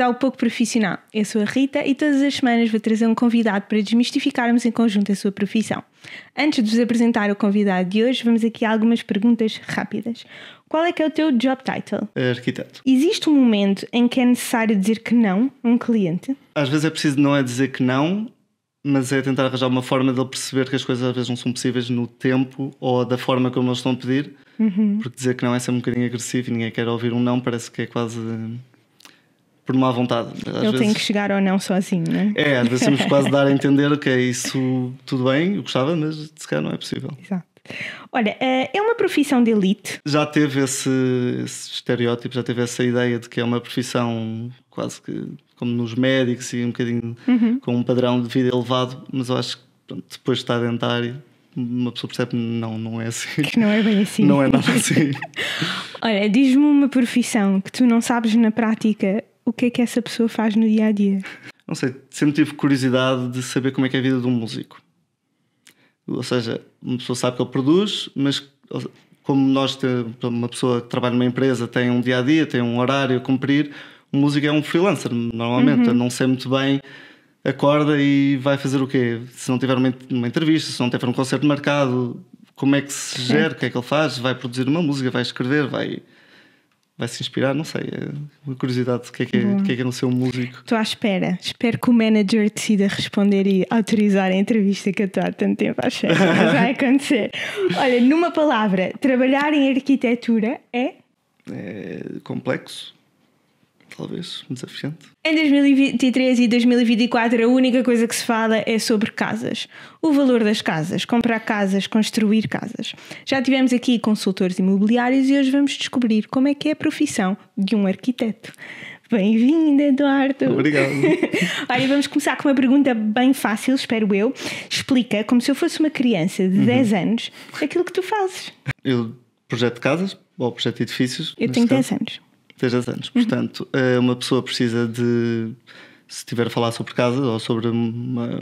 ao Pouco Profissional. Eu sou a Rita e todas as semanas vou trazer um convidado para desmistificarmos em conjunto a sua profissão. Antes de vos apresentar o convidado de hoje, vamos aqui a algumas perguntas rápidas. Qual é que é o teu job title? Arquiteto. Existe um momento em que é necessário dizer que não a um cliente? Às vezes é preciso não é dizer que não, mas é tentar arranjar uma forma de ele perceber que as coisas às vezes não são possíveis no tempo ou da forma como eles estão a pedir. Porque dizer que não é sempre um bocadinho agressivo e ninguém quer ouvir um não, parece que é quase por má vontade. Ele tem que chegar ao não sozinho, não é? É, às vezes temos quase dar a entender que é isso, tudo bem, eu gostava, mas se calhar não é possível. Exato. Olha, é uma profissão de elite? Já teve esse estereótipo, já teve essa ideia de que é uma profissão quase que como nos médicos e um bocadinho com um padrão de vida elevado, mas eu acho que pronto, depois de estar dentro da área, uma pessoa percebe que não é assim. Que não é bem assim. Não é nada assim. Olha, diz-me uma profissão que tu não sabes na prática o que é que essa pessoa faz no dia a dia. Não sei, sempre tive curiosidade de saber como é que é a vida de um músico. Ou seja, uma pessoa sabe que ele produz, mas como nós, uma pessoa que trabalha numa empresa tem um dia a dia, tem um horário a cumprir, o músico é um freelancer normalmente. Eu não sei muito bem, acorda e vai fazer o quê? Se não tiver uma entrevista, se não tiver um concerto marcado, como é que se gera, o que é que ele faz? Vai produzir uma música, vai escrever, vai se inspirar, não sei. É uma curiosidade do que é não ser um músico. Estou à espera. Espero que o manager decida responder e autorizar a entrevista que eu estou há tanto tempo à espera. Mas vai acontecer. Olha, numa palavra, trabalhar em arquitetura é? É complexo. Talvez, desafiante. Em 2023 e 2024 a única coisa que se fala é sobre casas. O valor das casas, comprar casas, construir casas. Já tivemos aqui consultores imobiliários e hoje vamos descobrir como é que é a profissão de um arquiteto. Bem-vindo, Eduardo! Obrigado! Olha, vamos começar com uma pergunta bem fácil, espero eu. Explica, como se eu fosse uma criança de 10 anos, aquilo que tu fazes. Eu projeto casas, ou projeto edifícios. Eu tenho 10 anos. 10 anos. Portanto, uma pessoa precisa de, se estiver a falar sobre casa ou sobre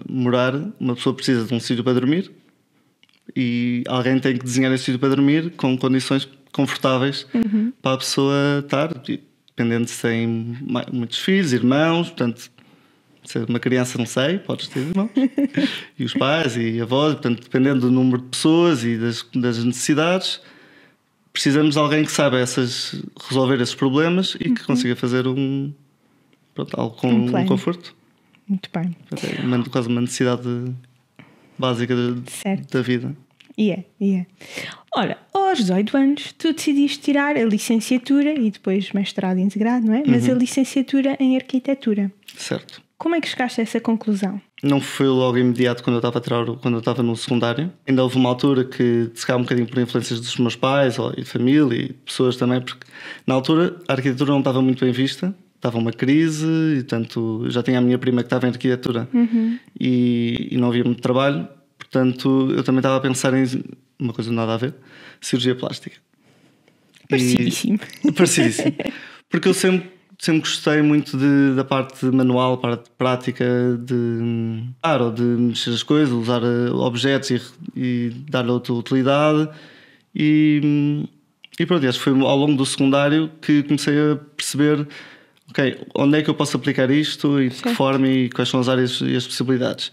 morar, uma pessoa precisa de um sítio para dormir e alguém tem que desenhar esse sítio para dormir com condições confortáveis para a pessoa estar, dependendo se tem muitos filhos, irmãos, portanto, se é uma criança não sei, podes ter irmãos, e os pais e avós, portanto, dependendo do número de pessoas e das necessidades, precisamos de alguém que saiba resolver esses problemas e que consiga fazer algo com um conforto. Muito bem. Quase uma necessidade básica da vida. Ora, aos 18 anos tu decidiste tirar a licenciatura e depois mestrado integrado, não é? Mas a licenciatura em arquitetura. Certo. Como é que chegaste a essa conclusão? Não foi logo imediato quando eu estava no secundário. Ainda houve uma altura que, se calhar um bocadinho por influências dos meus pais e de família e de pessoas também, porque na altura a arquitetura não estava muito bem vista, estava uma crise e portanto já tinha a minha prima que estava em arquitetura e não havia muito trabalho, portanto eu também estava a pensar em uma coisa nada a ver, cirurgia plástica. Parecidíssimo. Parecidíssimo. Porque eu sempre gostei muito da parte manual, parte prática ou de mexer as coisas, usar objetos e dar outra utilidade. E pronto, acho que foi ao longo do secundário que comecei a perceber onde é que eu posso aplicar isto e de que forma e quais são as áreas e as possibilidades.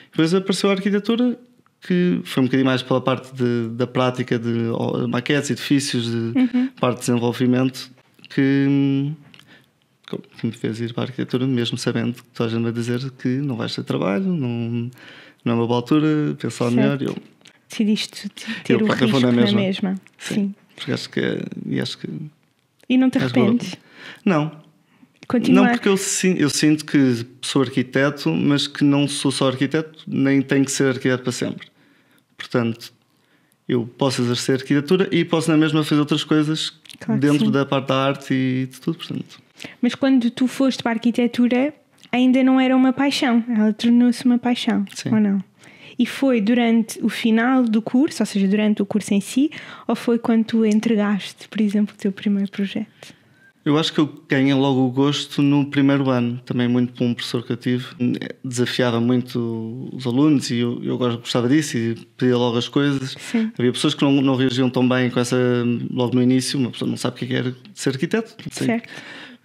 Depois apareceu a arquitetura, que foi um bocadinho mais pela parte da prática de maquetes, edifícios, de parte de desenvolvimento, que me fez ir para a arquitetura, mesmo sabendo que toda a gente vai dizer que não vais ter trabalho, não é uma boa altura, pensar melhor. Decidiste ter o risco na mesma. Sim. Porque acho que. E não te arrependes? Não. Continua. Não, porque eu sinto que sou arquiteto, mas que não sou só arquiteto, nem tenho que ser arquiteto para sempre. Portanto, eu posso exercer arquitetura e posso na mesma fazer outras coisas dentro da parte da arte e de tudo, portanto. Mas quando tu foste para a arquitetura ainda não era uma paixão, ela tornou-se uma paixão, ou não? E foi durante o final do curso, ou seja, durante o curso em si, ou foi quando tu entregaste, por exemplo, o teu primeiro projeto? Eu acho que eu ganhei logo o gosto no primeiro ano, também muito por um professor que eu tive. Desafiava muito os alunos e eu gostava disso e pedia logo as coisas. Sim. Havia pessoas que não reagiam tão bem com essa logo no início, uma pessoa não sabe o que é ser arquiteto. Certo.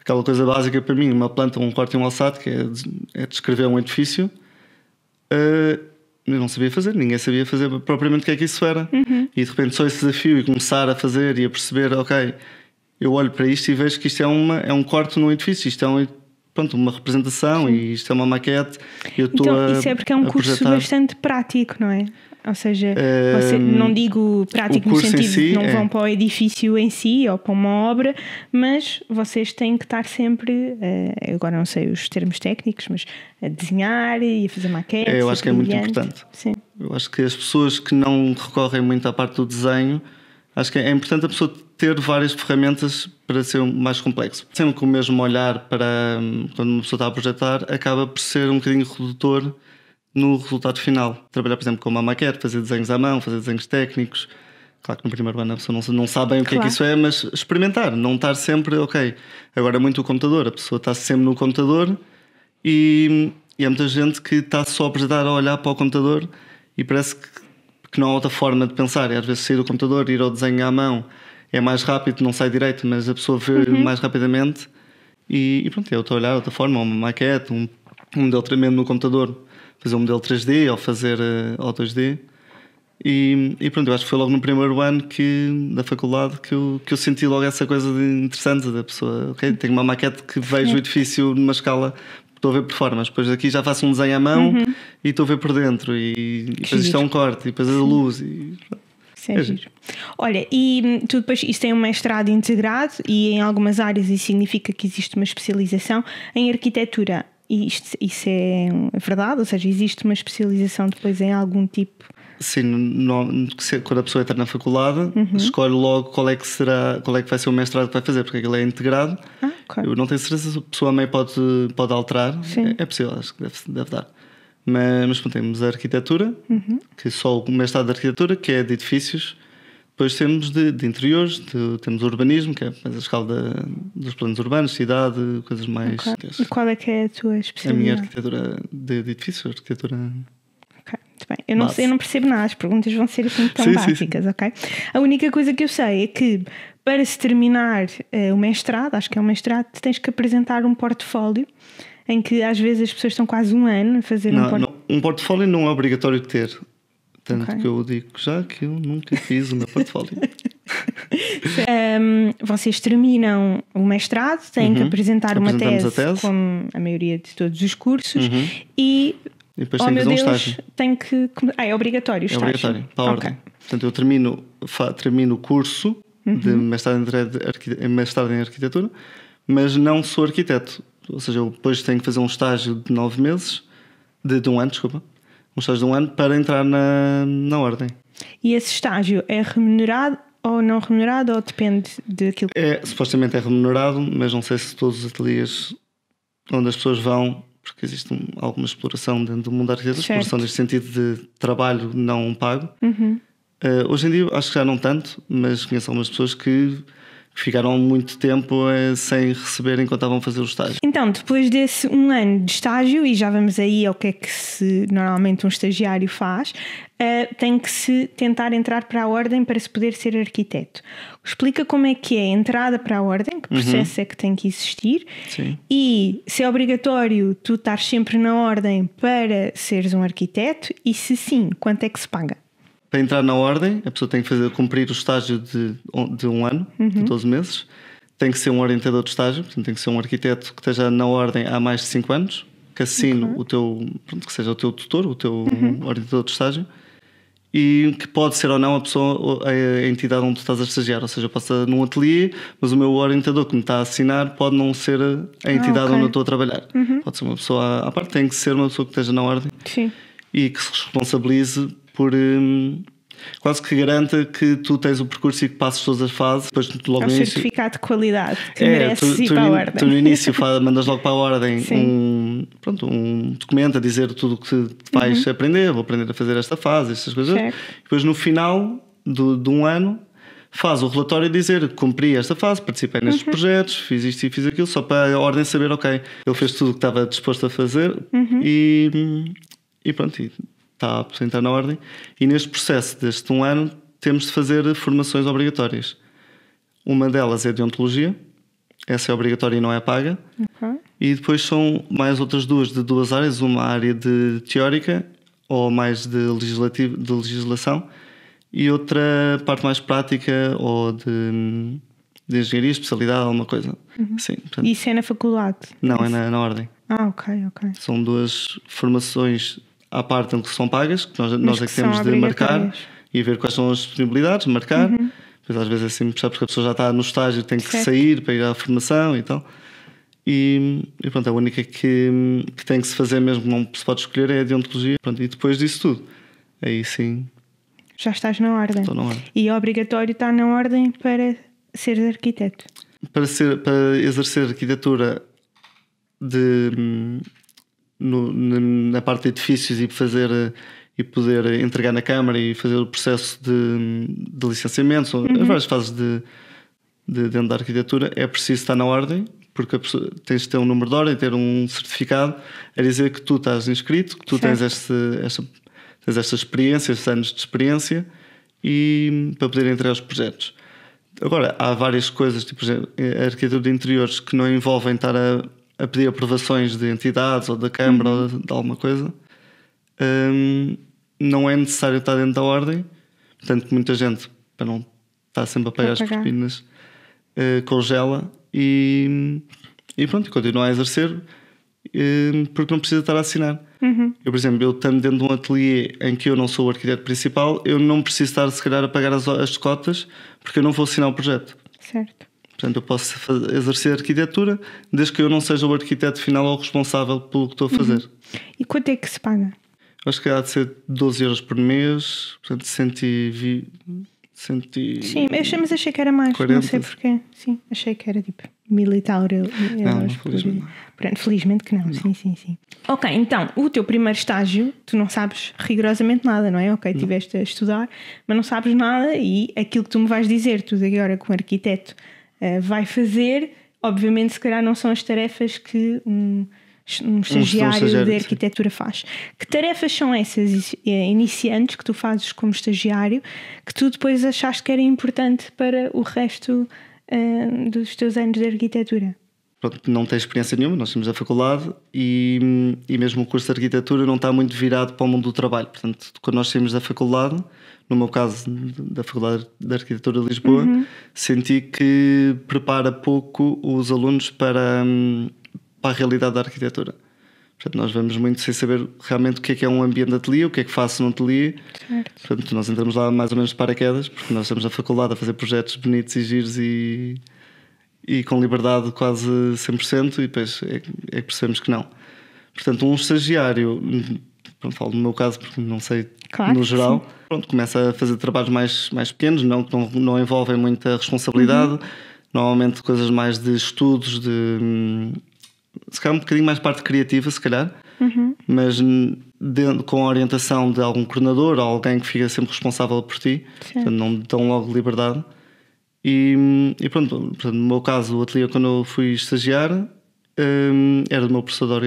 aquela coisa básica para mim, uma planta, um corte e um alçado, que é descrever um edifício. Eu não sabia fazer, ninguém sabia fazer propriamente o que é que isso era. E de repente só esse desafio e começar a fazer e a perceber, ok, eu olho para isto e vejo que isto é um corte num edifício, isto é uma representação. Sim. E isto é uma maquete. Eu então isso é porque é um curso bastante prático, não é? Ou seja, não digo prático no sentido de não vão para o edifício em si ou para uma obra, mas vocês têm que estar sempre, agora não sei os termos técnicos, mas a desenhar e a fazer maquetes. Eu acho que é muito importante. Sim. Eu acho que as pessoas que não recorrem muito à parte do desenho, acho que é importante a pessoa ter várias ferramentas para ser mais complexo. Sempre com o mesmo olhar para quando uma pessoa está a projetar, acaba por ser um bocadinho redutor no resultado final. Trabalhar, por exemplo, com uma maquete, fazer desenhos à mão, fazer desenhos técnicos. Claro que no primeiro ano a pessoa não sabe bem o que é que isso é, mas experimentar, não estar sempre, ok, agora é muito o computador, a pessoa está sempre no computador e há muita gente que está só a projetar a olhar para o computador e parece que não há outra forma de pensar. E às vezes sair do computador, ir ao desenho à mão é mais rápido, não sai direito, mas a pessoa vê mais rapidamente e pronto, é outra olhar, outra forma, uma maquete, um modelo tremendo no computador, fazer um modelo 3D ou fazer ou 2D e pronto, eu acho que foi logo no primeiro ano da faculdade que eu senti logo essa coisa interessante da pessoa, ok, tenho uma maquete que vejo o edifício numa escala, estou a ver por fora, mas depois aqui já faço um desenho à mão e estou a ver por dentro e depois isto é um corte e depois a luz e... É giro. Olha, e tu depois, isso tem um mestrado integrado e em algumas áreas isso significa que existe uma especialização em arquitetura. E isso é verdade? Ou seja, existe uma especialização depois em algum tipo? Sim, quando a pessoa entra na faculdade, escolhe logo qual é que vai ser o mestrado que vai fazer, porque aquilo é integrado. Okay. Eu não tenho certeza se a pessoa também pode alterar. É possível, acho que deve dar. Mas temos a arquitetura, que é só o mestrado de arquitetura, que é de edifícios. Depois temos de interiores, temos o urbanismo, que é mais a escala dos planos urbanos, cidade, coisas mais... Okay. E qual é que é a tua especialidade? A minha arquitetura de edifícios, arquitetura... Ok, muito bem. Eu não percebo nada, as perguntas vão ser assim tão básicas, sim. Ok? A única coisa que eu sei é que para se terminar o mestrado, acho que é um mestrado, tens que apresentar um portfólio em que às vezes as pessoas estão quase um ano a fazer um portfólio. Um portfólio não é obrigatório ter. Tanto que eu digo já que eu nunca fiz o meu portfólio. Vocês terminam o mestrado, têm que apresentar uma tese, como a maioria de todos os cursos, e depois tem que fazer um estágio. É obrigatório o estágio. É obrigatório, para a ordem. Portanto, eu termino o curso de mestrado em arquitetura, mas não sou arquiteto. Ou seja, eu depois tenho que fazer um estágio de 9 meses, de um ano, desculpa. Um estágio de um ano para entrar na ordem. E esse estágio é remunerado ou não remunerado, ou depende daquilo? Supostamente é remunerado, mas não sei se todos os ateliês onde as pessoas vão, porque existe alguma exploração dentro do mundo da arquitetura, exploração neste sentido de trabalho não pago. Hoje em dia acho que já não tanto, mas conheço algumas pessoas que ficaram muito tempo sem receber enquanto estavam a fazer o estágio. Então, depois desse um ano de estágio, e já vamos aí ao que é que normalmente um estagiário faz, tem que se tentar entrar para a ordem para se poder ser arquiteto. Explica como é que é a entrada para a ordem, que processo é que tem que existir. Sim. E se é obrigatório tu estar sempre na ordem para seres um arquiteto, e se sim, quanto é que se paga? Para entrar na ordem, a pessoa tem que cumprir o estágio de um ano, de 12 meses. Tem que ser um orientador de estágio, portanto tem que ser um arquiteto que esteja na ordem há mais de 5 anos, que assine que seja o teu tutor, o teu orientador de estágio, e que pode ser ou não a entidade onde tu estás a estagiar. Ou seja, eu posso estar num ateliê, mas o meu orientador que me está a assinar pode não ser a entidade onde eu estou a trabalhar. Pode ser uma pessoa à parte, tem que ser uma pessoa que esteja na ordem. Sim. E que se responsabilize por quase que garanta que tu tens o percurso e que passes todas as fases. Depois, logo é um certificado de qualidade que mereces ir para a ordem. Tu no início mandas logo para a ordem um documento a dizer tudo o que vais aprender. Vou aprender a fazer esta fase, estas coisas. Certo. Depois no final de um ano faz o relatório e dizer cumpri esta fase, participei nestes projetos, fiz isto e fiz aquilo, só para a ordem saber, ok, ele fez tudo o que estava disposto a fazer e pronto, está a entrar na ordem. E neste processo deste um ano temos de fazer formações obrigatórias. Uma delas é de ontologia, essa é obrigatória e não é paga. Ok. E depois são mais outras duas, de duas áreas, uma área de teórica ou mais de legislação e outra parte mais prática ou de engenharia, especialidade, alguma coisa. Sim, portanto, E isso é na faculdade? não, é na ordem. Ah, ok. São duas formações à parte em que são pagas, que nós é que são temos de marcar obrigatórias. e ver quais são as disponibilidades, marcar. Depois às vezes é assim, percebes que a pessoa já está no estágio, tem que Certo. sair para ir à formação e tal. E pronto, a única que tem que se fazer mesmo, que não se pode escolher, é a deontologia. Pronto, e depois disso tudo, aí sim, Já estás na ordem. estou na ordem. E é obrigatório estar na ordem para seres arquiteto? Para exercer arquitetura na parte de edifícios e poder entregar na Câmara e fazer o processo de licenciamento, são as várias fases dentro da arquitetura, é preciso estar na ordem, porque tens de ter um número de ordem, ter um certificado a dizer que tu estás inscrito, que tu tens esta experiência, estes anos de experiência, e para poder entregar os projetos. Agora, há várias coisas, tipo a arquitetura de interiores, que não envolvem estar a pedir aprovações de entidades ou da Câmara ou de alguma coisa. Não é necessário estar dentro da ordem, portanto, muita gente, para não estar sempre a pagar as propinas, congela e pronto, continua a exercer, porque não precisa estar a assinar. Eu, por exemplo, eu estando dentro de um ateliê em que eu não sou o arquiteto principal, eu não preciso estar, se calhar, a pagar as cotas, porque eu não vou assinar o projeto. Certo. Portanto, eu posso exercer arquitetura desde que eu não seja o arquiteto final ou responsável pelo que estou a fazer. E quanto é que se paga? Acho que há de ser 12 euros por mês, portanto 120. Sim, mas achei que era mais, 40. não sei porquê. Sim, achei que era tipo 1000 e tal euros. Felizmente não. Pronto, felizmente que não. Sim. Ok, então, o teu primeiro estágio, tu não sabes rigorosamente nada, não é? Ok, estiveste a estudar, mas não sabes nada e aquilo que tu me vais dizer, tu agora como arquiteto vai fazer, obviamente se calhar não são as tarefas que um estagiário de arquitetura faz. Que tarefas são essas iniciantes que tu fazes como estagiário que tu depois achaste que era importante para o resto dos teus anos de arquitetura? Pronto, não tem experiência nenhuma, nós temos a faculdade e mesmo o curso de arquitetura não está muito virado para o mundo do trabalho. Portanto, quando nós saímos da faculdade, no meu caso da Faculdade de Arquitetura de Lisboa, senti que prepara pouco os alunos para a realidade da arquitetura. Portanto, nós vamos muito sem saber realmente o que é um ambiente de ateliê, o que é que faço no ateliê. Certo. Portanto, nós entramos lá mais ou menos de paraquedas, porque nós estamos na faculdade a fazer projetos bonitos e giros e com liberdade quase 100%, e depois é que percebemos que não. Portanto, um estagiário, pronto, falo no meu caso porque não sei, claro, no geral, pronto, começa a fazer trabalhos mais pequenos, não envolvem muita responsabilidade, normalmente coisas mais de estudos, se calhar um bocadinho mais parte criativa, se calhar, mas com a orientação de algum coordenador ou alguém que fica sempre responsável por ti, portanto, não dão logo liberdade. E pronto, portanto, no meu caso, o ateliê, quando eu fui estagiar, era do meu professor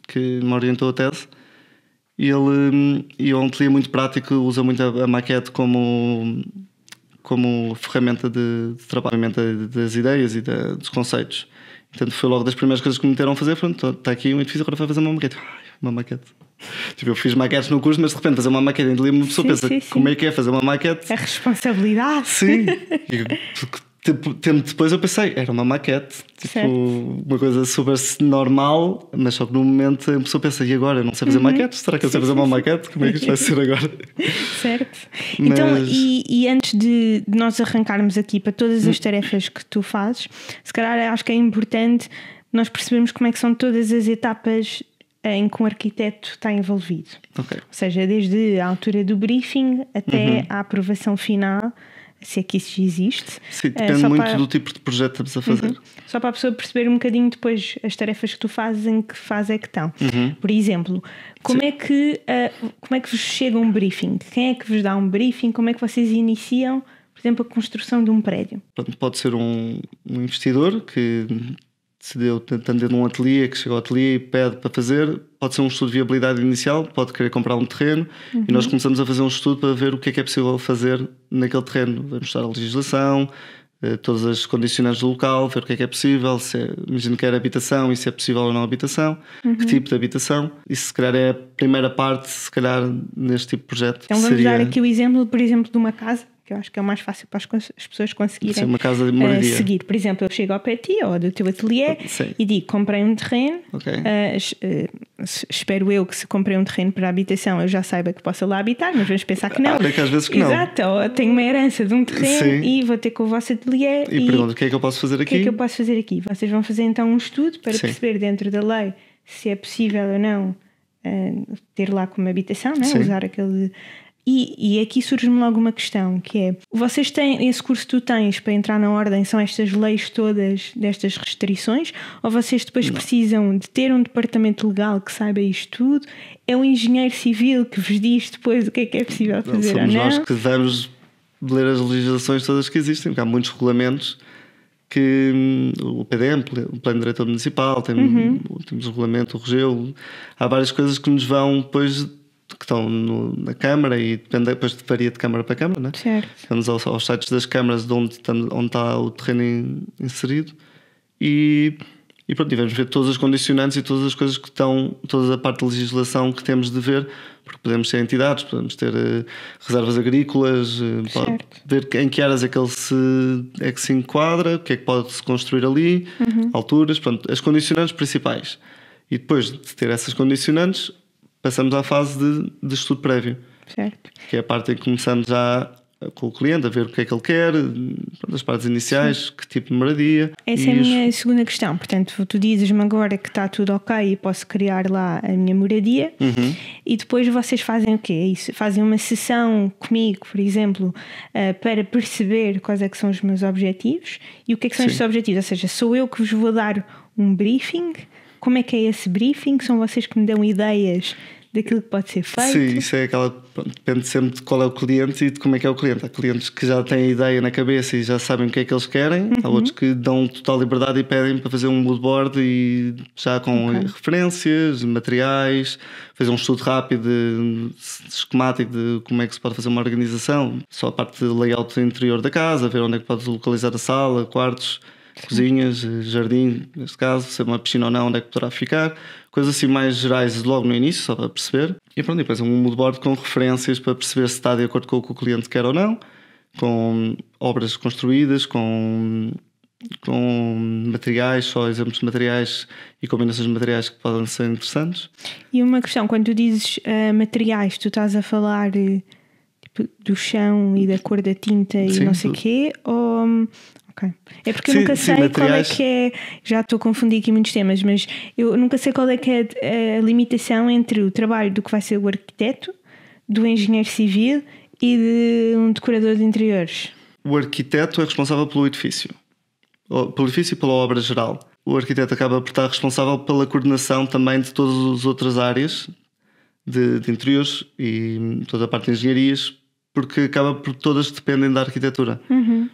que me orientou a tese. E ele é um ateliê muito prático, usa muito a maquete como ferramenta de trabalho, ferramenta das ideias e dos conceitos. Portanto, foi logo das primeiras coisas que me meteram a fazer. Pronto, está aqui um edifício, agora vai fazer uma maquete. Uma maquete. Tipo, eu fiz maquetes no curso, mas de repente fazer uma maquete em uma pessoa pensa, como é que é fazer uma maquete? A responsabilidade. Sim. Tempo depois eu pensei, era uma maquete, tipo, uma coisa super normal, mas só que no momento a pessoa pensa, e agora? Eu não sei fazer maquetes? Será que eu sei fazer uma maquete? Como é que isto vai ser agora? Certo. Então, e antes de nós arrancarmos aqui para todas as tarefas que tu fazes, se calhar acho que é importante nós percebermos como é que são todas as etapas em que um arquiteto está envolvido. Okay. Ou seja, desde a altura do briefing até a aprovação final, se é que isso existe. Sim, depende muito do tipo de projeto que estamos a fazer. Só para a pessoa perceber um bocadinho depois as tarefas que tu fazes, em que fase é que estão. Por exemplo, como é que vos chega um briefing? Quem é que vos dá um briefing? Como é que vocês iniciam, por exemplo, a construção de um prédio? Pode ser um investidor que decidiu, estando dentro de um ateliê, que chega ao ateliê e pede para fazer. Pode ser um estudo de viabilidade inicial, pode querer comprar um terreno e nós começamos a fazer um estudo para ver o que é possível fazer naquele terreno. Vamos estudar a legislação, todas as condicionantes do local, ver o que é possível, imagino que era habitação e se é possível ou não habitação, que tipo de habitação. Isso se calhar é a primeira parte, se calhar, neste tipo de projeto. Então vamos dar aqui o exemplo, por exemplo, de uma casa, que eu acho que é o mais fácil para as pessoas conseguirem uma casa de moradia. Seguir. Por exemplo, eu chego ao pé de ti ou do teu ateliê e digo, comprei um terreno, espero eu que se comprei um terreno para habitação eu já saiba que possa lá habitar, mas vamos pensar que não. Que às vezes que não. Exato, ou tenho uma herança de um terreno e vou ter com o vosso ateliê e pergunto, o que é que eu posso fazer aqui? O que é que eu posso fazer aqui? Vocês vão fazer então um estudo para perceber dentro da lei se é possível ou não ter lá como habitação, não é? Usar aquele... E aqui surge-me logo uma questão, que é, vocês têm, esse curso que tu tens para entrar na ordem, são estas leis todas destas restrições, ou vocês depois precisam de ter um departamento legal que saiba isto tudo? É um engenheiro civil que vos diz depois o que é possível fazer ou não? Somos nós que devemos ler as legislações todas que existem, porque há muitos regulamentos que o PDM, o Plano Diretor Municipal, temos o regulamento, o REGEU, há várias coisas que nos vão depois... que estão na Câmara e depois varia de Câmara para Câmara, né? Certo. Vamos aos sites das câmaras de onde está o terreno inserido e pronto, e vamos ver todas as condicionantes e todas as coisas que estão, toda a parte de legislação que temos de ver, porque podemos ser entidades, podemos ter reservas agrícolas, ver em que áreas é que que se enquadra, o que é que pode-se construir ali, alturas, pronto, as condicionantes principais. E depois de ter essas condicionantes, passamos à fase de estudo prévio, certo. Que é a parte em que começamos já com o cliente a ver o que é que ele quer, as partes iniciais, que tipo de moradia. Essa é a minha segunda questão. Portanto, tu dizes-me agora que está tudo ok e posso criar lá a minha moradia e depois vocês fazem o quê? É isso? Fazem uma sessão comigo, por exemplo, para perceber quais é que são os meus objetivos e o que é que são estes objetivos. Ou seja, sou eu que vos vou dar um briefing. Como é que é esse briefing? São vocês que me dão ideias daquilo que pode ser feito? Sim, isso é depende sempre de qual é o cliente e de como é que é o cliente. Há clientes que já têm a ideia na cabeça e já sabem o que é que eles querem. Há outros que dão total liberdade e pedem para fazer um mood board e já com referências, materiais, fazer um estudo rápido, esquemático de como é que se pode fazer uma organização. Só a parte de layout interior da casa, ver onde é que podes localizar a sala, quartos, cozinhas, jardim, neste caso, se é uma piscina ou não, onde é que poderá ficar, coisas assim mais gerais logo no início, só para perceber. E pronto, depois um mood board com referências para perceber se está de acordo com o que o cliente quer ou não, com obras construídas, com materiais, só exemplos de materiais e combinações de materiais que podem ser interessantes. E uma questão, quando tu dizes materiais, tu estás a falar tipo, do chão e da cor da tinta e não sei o quê, ou... Okay. É porque eu nunca sei qual é que é. Já estou a confundir aqui muitos temas, mas eu nunca sei qual é que é a limitação entre o trabalho do que vai ser o arquiteto, do engenheiro civil e de um decorador de interiores. O arquiteto é responsável pelo edifício e pela obra geral. O arquiteto acaba por estar responsável pela coordenação também de todas as outras áreas de interiores e toda a parte de engenharias, porque acaba por todas dependem da arquitetura.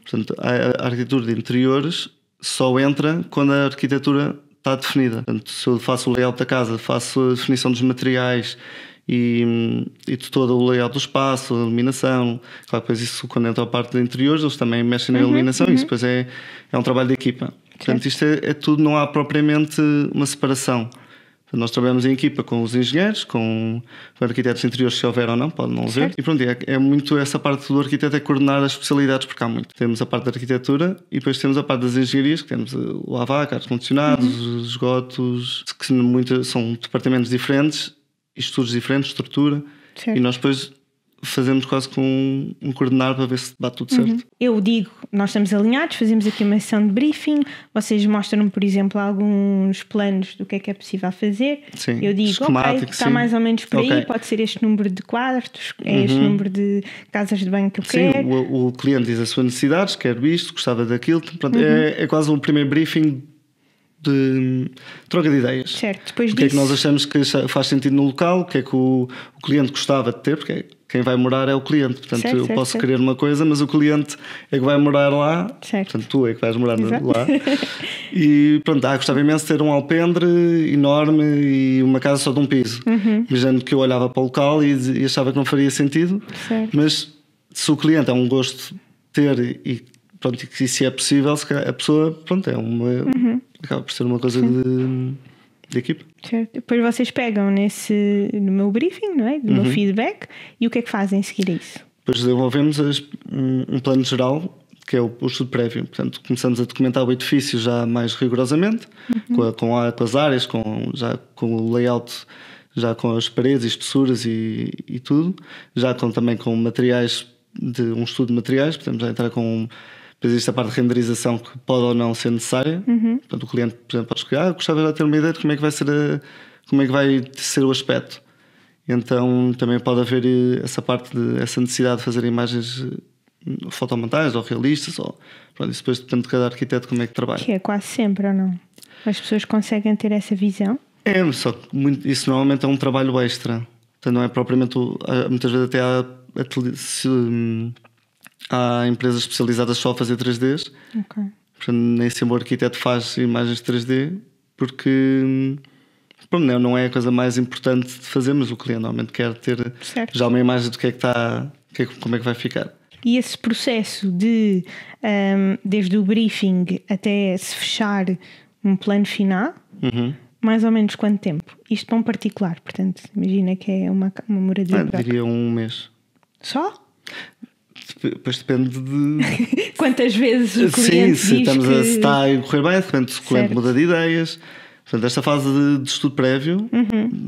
Portanto, a arquitetura de interiores só entra quando a arquitetura está definida. Portanto, se eu faço o layout da casa, faço a definição dos materiais e de todo o layout do espaço, a iluminação. Claro, depois isso, quando entra a parte de interiores, eles também mexem na iluminação e isso depois é um trabalho de equipa. Portanto, isto é tudo, não há propriamente uma separação. Nós trabalhamos em equipa com os engenheiros, com arquitetos interiores, se houver ou não, pode não haver. E pronto, é muito essa parte do arquiteto, é coordenar as especialidades, porque há muito. Temos a parte da arquitetura e depois temos a parte das engenharias, que temos o AVAC, ar-condicionados, os esgotos, que são departamentos diferentes, estudos diferentes, estrutura. Certo. E nós depois fazemos quase com um coordenar para ver se bate tudo certo. Eu digo, nós estamos alinhados, fazemos aqui uma sessão de briefing, vocês mostram-me, por exemplo, alguns planos do que é possível fazer. Sim. Eu digo, ok, está mais ou menos por aí, pode ser este número de quartos, é este número de casas de banho que eu quero. O cliente diz as suas necessidades, quer isto, gostava daquilo. Pronto, é quase um primeiro briefing de troca de ideias. Certo. Depois o que é que nós achamos que faz sentido no local, o que é que o cliente gostava de ter, porque quem vai morar é o cliente. Portanto, eu posso querer uma coisa, mas o cliente é que vai morar lá. Certo. Portanto, tu é que vais morar lá. E pronto, gostava imenso de ter um alpendre enorme e uma casa só de um piso. Imaginando que eu olhava para o local e achava que não faria sentido. Certo. Mas se o cliente é um gosto ter e pronto, e se é possível, se calhar a pessoa, pronto, acaba por ser uma coisa de equipa. Certo. Depois vocês pegam no meu briefing, não é? Do meu feedback, e o que é que fazem em seguir a isso? Depois desenvolvemos um plano geral, que é o estudo prévio. Portanto, começamos a documentar o edifício já mais rigorosamente, com as áreas, já com o layout, já com as paredes, espessuras e tudo, já também com materiais, um estudo de materiais. Podemos já entrar com... Depois existe a parte de renderização que pode ou não ser necessária. Portanto, o cliente, por exemplo, pode escolher: gostava de ter uma ideia de como é que vai ser o aspecto. Então também pode haver essa necessidade de fazer imagens fotomontagens ou realistas, pronto, isso depois depende de cada arquiteto como é que trabalha. Que é quase sempre, ou não? As pessoas conseguem ter essa visão? Só que isso normalmente é um trabalho extra. Então não é propriamente... Muitas vezes até há empresas especializadas só a fazer 3Ds. Ok. Portanto, nem sempre o arquiteto faz imagens 3D, porque não é a coisa mais importante de fazer, mas o cliente normalmente quer ter já uma imagem do que é que está, como é que vai ficar. E esse processo desde o briefing até se fechar um plano final, mais ou menos quanto tempo? Isto para um particular, portanto, imagina que é uma moradia. Diria um mês. Só? Depois depende de... Quantas vezes o cliente se diz se está a correr bem, de repente o cliente muda de ideias. Portanto, esta fase de estudo prévio,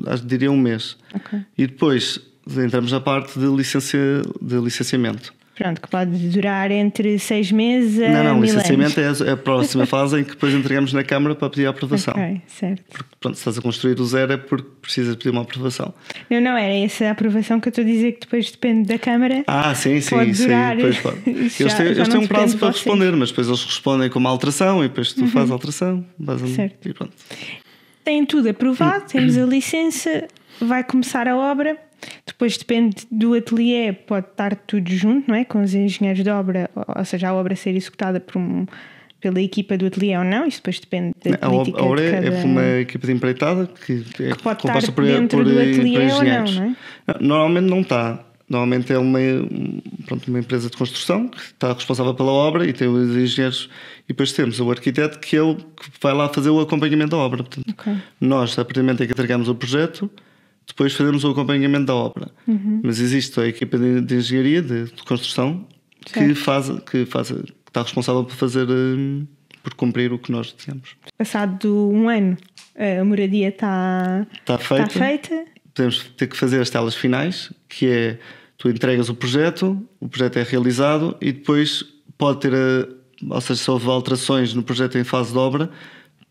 acho que diria um mês. Okay. E depois entramos na parte de licenciamento. Pronto, que pode durar entre 6 meses a Não, 1000 licenciamento anos. É a próxima fase em que depois entregamos na Câmara para pedir a aprovação. Ok, certo. Porque, pronto, se estás a construir do zero é porque precisas pedir uma aprovação. Não, era essa a aprovação que eu estou a dizer, que depois depende da Câmara. Sim. Pode durar. Depois pode. Eles têm um prazo para responder, mas depois eles respondem com uma alteração e depois tu fazes a alteração. Certo. E pronto. Tem tudo aprovado, temos a licença, vai começar a obra. Depois depende do ateliê, pode estar tudo junto, não é? Com os engenheiros de obra, ou seja, a obra ser executada pela equipa do ateliê ou não. Isso depois depende da política a obra de cada... é por uma equipa de empreitada que pode estar composta dentro do ateliê ou não, não é? Normalmente não está. Normalmente é uma empresa de construção que está responsável pela obra e tem os engenheiros, e depois temos o arquiteto que vai lá fazer o acompanhamento da obra. Portanto, nós, a partir do momento em que entregamos o projeto, depois fazemos o acompanhamento da obra. Mas existe a equipa de engenharia, de construção, que está responsável por cumprir o que nós deseamos. Passado um ano, a moradia está feita. Podemos ter que fazer as telas finais, que é: tu entregas o projeto é realizado e depois pode ter, ou seja, se houver alterações no projeto em fase de obra,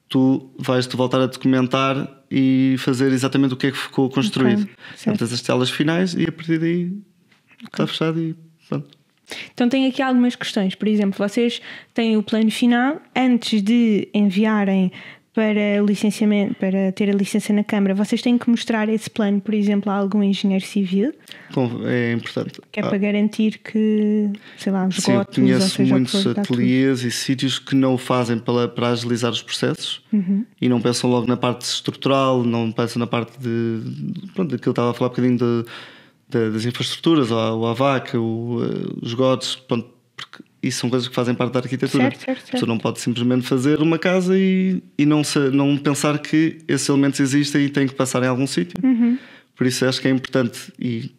tu vais-te voltar a documentar e fazer exatamente o que é que ficou construído. Portanto, as telas finais e a partir daí está fechado e pronto. Então tenho aqui algumas questões. Por exemplo, vocês têm o plano final. Antes de enviarem para o licenciamento, para ter a licença na Câmara, vocês têm que mostrar esse plano, por exemplo, a algum engenheiro civil. É importante. Que é para garantir que, sei lá, os esgotos... Sim, eu conheço muitos ateliês e sítios que não o fazem para agilizar os processos e não pensam logo na parte estrutural, não pensam na parte daquilo que eu estava a falar um bocadinho das infraestruturas, o AVAC, os esgotos, porque isso são coisas que fazem parte da arquitetura. Certo. A pessoa não pode simplesmente fazer uma casa e não pensar que esses elementos existem e têm que passar em algum sítio. Por isso acho que é importante e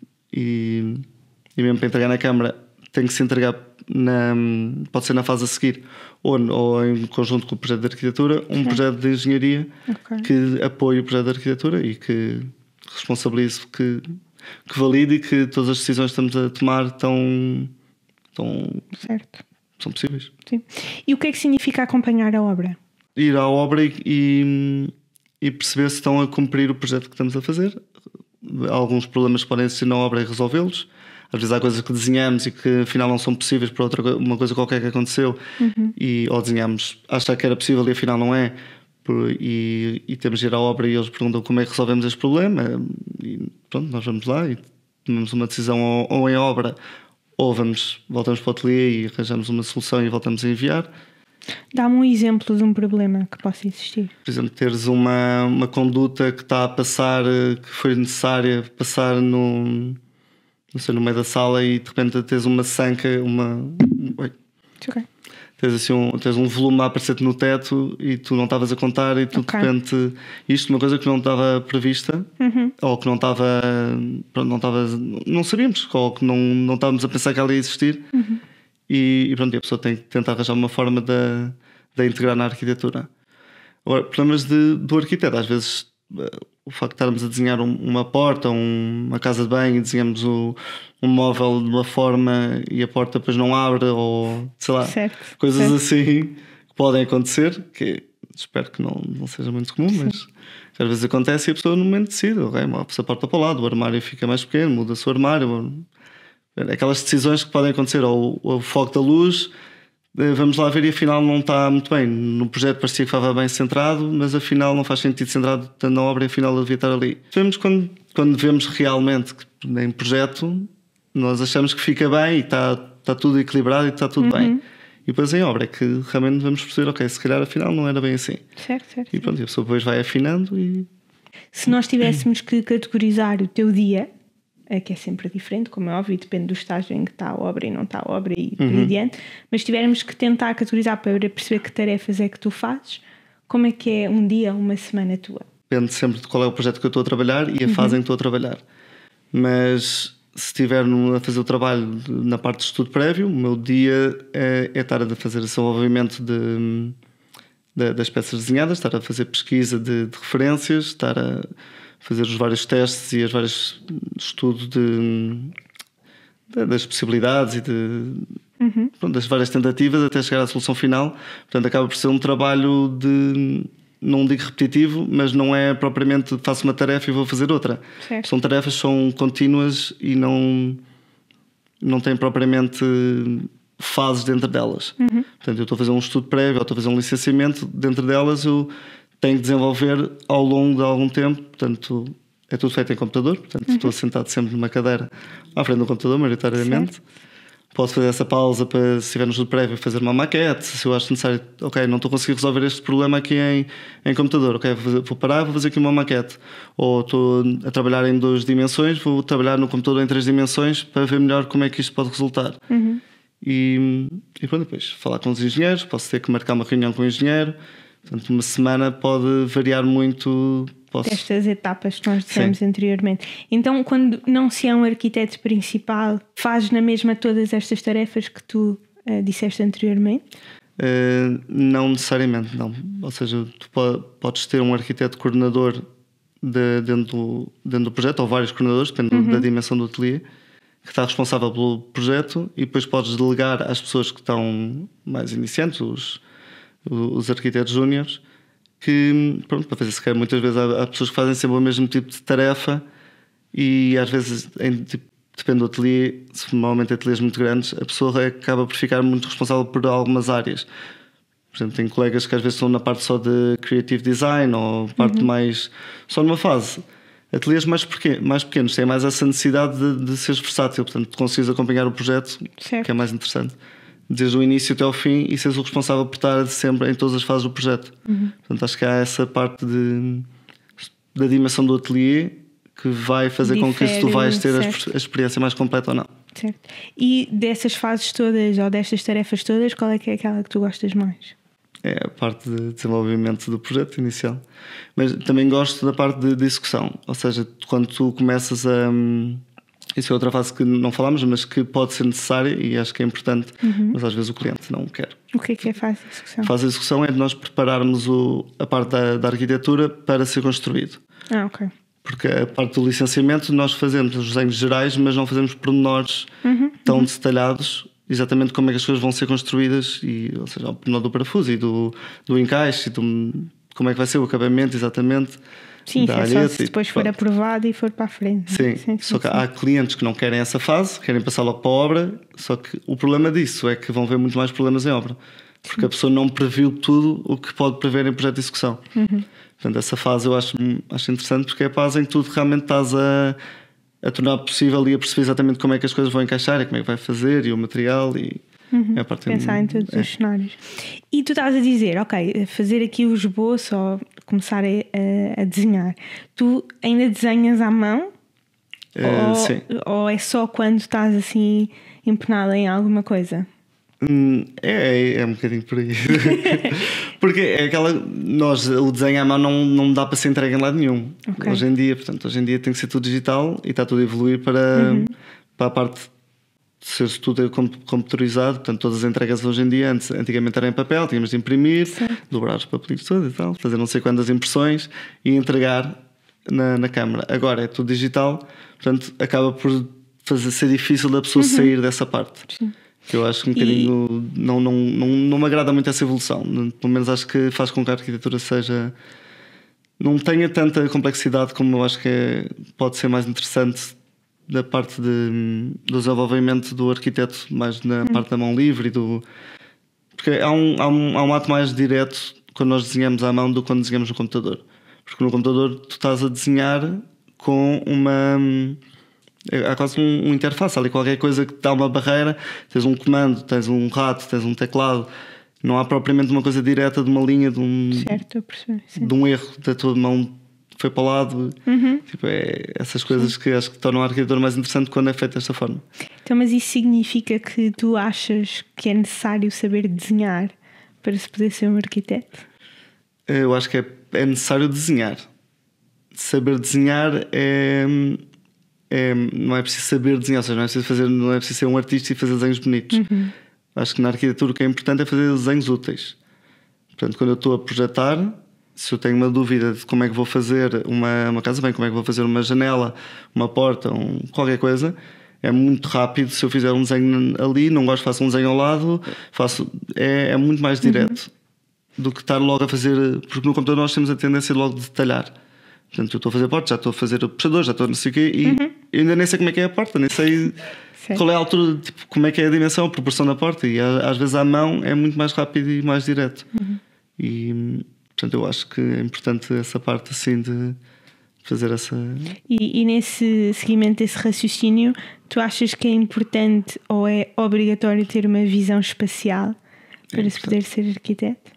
mesmo para entregar na Câmara tem que se entregar pode ser na fase a seguir ou em conjunto com o projeto de arquitetura, um projeto de engenharia que apoie o projeto de arquitetura e que responsabilize, que valide e que todas as decisões que estamos a tomar são possíveis. Sim. E o que é que significa acompanhar a obra? Ir à obra e perceber se estão a cumprir o projeto que estamos a fazer. Há alguns problemas que podem existir na obra e resolvê-los. Às vezes há coisas que desenhamos e que afinal não são possíveis por uma coisa qualquer que aconteceu ou desenhamos, achar que era possível e afinal não é. E temos de ir à obra e eles perguntam como é que resolvemos este problema e pronto, nós vamos lá e tomamos uma decisão ou em obra ou voltamos para o ateliê e arranjamos uma solução e voltamos a enviar. Dá-me um exemplo de um problema que possa existir. Por exemplo, teres uma conduta que está a passar, que foi necessária passar no meio da sala e de repente tens uma sanca, Ok. Tens assim tens um volume a aparecer-te no teto e tu não estavas a contar e tu de repente isto uma coisa que não estava prevista ou que não estava, não sabíamos, ou que não estávamos a pensar que ela ia existir e pronto, a pessoa tem que tentar arranjar uma forma de integrar na arquitetura. Agora, problemas do arquiteto, às vezes o facto de estarmos a desenhar uma porta, uma casa de banho e desenhamos um móvel de uma forma e a porta depois não abre ou sei lá, coisas assim que podem acontecer, que espero que não seja muito comum, mas às vezes acontece e a pessoa no momento decide, move-se a porta para o lado, o armário fica mais pequeno, muda-se o armário, aquelas decisões que podem acontecer, ou o foco da luz, vamos lá ver e afinal não está muito bem. No projeto parecia que estava bem centrado, mas afinal não faz sentido centrado tanto na obra e afinal devia estar ali. Vemos quando vemos realmente que em projeto nós achamos que fica bem e está tudo equilibrado e está tudo bem. E depois em obra é que realmente vamos perceber, ok, se calhar afinal não era bem assim. Certo. E pronto, a pessoa depois vai afinando e... Se nós tivéssemos que categorizar o teu dia, que é sempre diferente, como é óbvio, depende do estágio em que está a obra e não está a obra e por aí adiante, mas se tivermos que tentar categorizar para perceber que tarefas é que tu fazes, como é que é um dia, uma semana tua? Depende sempre de qual é o projeto que eu estou a trabalhar e a fase em que estou a trabalhar. Mas se estiver a fazer o trabalho na parte de estudo prévio, o meu dia é estar a fazer desenvolvimento das peças desenhadas, estar a fazer pesquisa de referências, estar a fazer os vários testes e os vários estudos das possibilidades e das várias tentativas até chegar à solução final. Portanto, acaba por ser um trabalho não digo repetitivo, mas não é propriamente faço uma tarefa e vou fazer outra. Certo. São tarefas, são contínuas e não têm propriamente fases dentro delas. Portanto, eu estou a fazer um estudo prévio, ou estou a fazer um licenciamento, dentro delas eu tenho que desenvolver ao longo de algum tempo. Portanto, é tudo feito em computador. Portanto, estou sentado sempre numa cadeira à frente do computador, maioritariamente. Certo. Posso fazer essa pausa para, se estiver no estudo prévio, fazer uma maquete. Se eu acho necessário, ok, não estou a conseguir resolver este problema aqui em computador, ok, vou parar, vou fazer aqui uma maquete. Ou estou a trabalhar em 2 dimensões, vou trabalhar no computador em 3 dimensões para ver melhor como é que isto pode resultar. E pronto, depois falar com os engenheiros, posso ter que marcar uma reunião com o engenheiro. Portanto, uma semana pode variar muito. Destas etapas que nós dissemos anteriormente. Então, quando não se é um arquiteto principal, fazes na mesma todas estas tarefas que tu disseste anteriormente? Não necessariamente, não. Ou seja, tu podes ter um arquiteto coordenador dentro do projeto, ou vários coordenadores, dependendo da dimensão do ateliê, que está responsável pelo projeto, e depois podes delegar às pessoas que estão mais iniciantes, os arquitetos júniores, que, pronto, para fazer sequer muitas vezes há pessoas que fazem sempre o mesmo tipo de tarefa e às vezes, depende do ateliê, se normalmente ateliês muito grandes, a pessoa acaba por ficar muito responsável por algumas áreas. Por exemplo, tem colegas que às vezes estão na parte só de creative design ou parte mais só numa fase. Ateliês mais pequenos têm mais essa necessidade de seres versátil, portanto conseguires acompanhar o projeto, que é mais interessante, desde o início até ao fim, e seres o responsável por estar sempre em todas as fases do projeto. Portanto, acho que há essa parte da dimensão do ateliê que vai fazer com que tu vais ter a experiência mais completa ou não. Certo. E dessas fases todas ou destas tarefas todas, qual é que é aquela que tu gostas mais? É a parte de desenvolvimento do projeto inicial. Mas também gosto da parte de execução. Ou seja, quando tu começas a... Isso é outra fase que não falámos, mas que pode ser necessária e acho que é importante, mas às vezes o cliente não quer. O que é a fase de execução? A fase de execução é de nós prepararmos a parte da arquitetura para ser construído. Ok. Porque a parte do licenciamento nós fazemos os desenhos gerais, mas não fazemos pormenores tão detalhados, exatamente como é que as coisas vão ser construídas, ou seja, o pormenor do parafuso e do encaixe, como é que vai ser o acabamento exatamente. Sim, é só se depois for aprovado e for para a frente. Sim, só que há clientes que não querem essa fase, querem passar logo para a obra, só que o problema disso é que vão ver muito mais problemas em obra, porque a pessoa não previu tudo o que pode prever em projeto de execução. Portanto, essa fase eu acho interessante, porque é a fase em que tu realmente estás a tornar possível e a perceber exatamente como é que as coisas vão encaixar e como é que vai fazer e o material e a parte pensar em todos os cenários. E tu estás a dizer, ok, fazer aqui o esboço ou começar a desenhar. Tu ainda desenhas à mão? Sim. Ou é só quando estás assim empenada em alguma coisa? É um bocadinho por aí. Porque é aquela. O desenho à mão não dá para ser entregue em lado nenhum. Okay. Hoje em dia tem que ser tudo digital e está tudo a evoluir para a parte de ser tudo computadorizado. Portanto, todas as entregas hoje em dia, antigamente era em papel, tínhamos de imprimir, dobrar os papelinhos todos e tal, fazer não sei quantas impressões e entregar na câmara. Agora é tudo digital, portanto, acaba por ser difícil da pessoa sair dessa parte. Sim. Que eu acho que um bocadinho não me agrada muito essa evolução. Pelo menos acho que faz com que a arquitetura não tenha tanta complexidade como eu acho que pode ser mais interessante da parte do desenvolvimento do arquiteto, mais na parte da mão livre porque há um ato mais direto quando nós desenhamos à mão do que quando desenhamos no computador. Porque no computador tu estás a desenhar com há quase um interface ali, qualquer coisa que te dá uma barreira, tens um comando, tens um rato, tens um teclado, não há propriamente uma coisa direta de uma linha de um erro da tua mão foi para o lado. Tipo, essas coisas que acho que tornam a arquitetura mais interessante quando é feita desta forma. Então, mas isso significa que tu achas que é necessário saber desenhar para se poder ser um arquiteto? Eu acho que é necessário desenhar. Saber desenhar não é preciso saber desenhar, ou seja, não é preciso ser um artista e fazer desenhos bonitos. Acho que na arquitetura o que é importante é fazer desenhos úteis. Portanto, quando eu estou a projetar, se eu tenho uma dúvida de como é que vou fazer uma casa bem, como é que vou fazer uma janela, uma porta, qualquer coisa, é muito rápido. Se eu fizer um desenho ali, não gosto, faço um desenho ao lado, é muito mais direto do que estar logo a fazer, porque no computador nós temos a tendência logo de detalhar. Portanto, eu estou a fazer porta, já estou a fazer o puxador, já estou a não sei o quê, e eu ainda nem sei como é que é a porta, nem sei qual é a altura, tipo, como é que é a dimensão, a proporção da porta, e às vezes à mão é muito mais rápido e mais direto. E portanto eu acho que é importante essa parte assim de fazer essa... E nesse seguimento desse raciocínio, tu achas que é importante ou é obrigatório ter uma visão espacial para se poder ser arquiteto?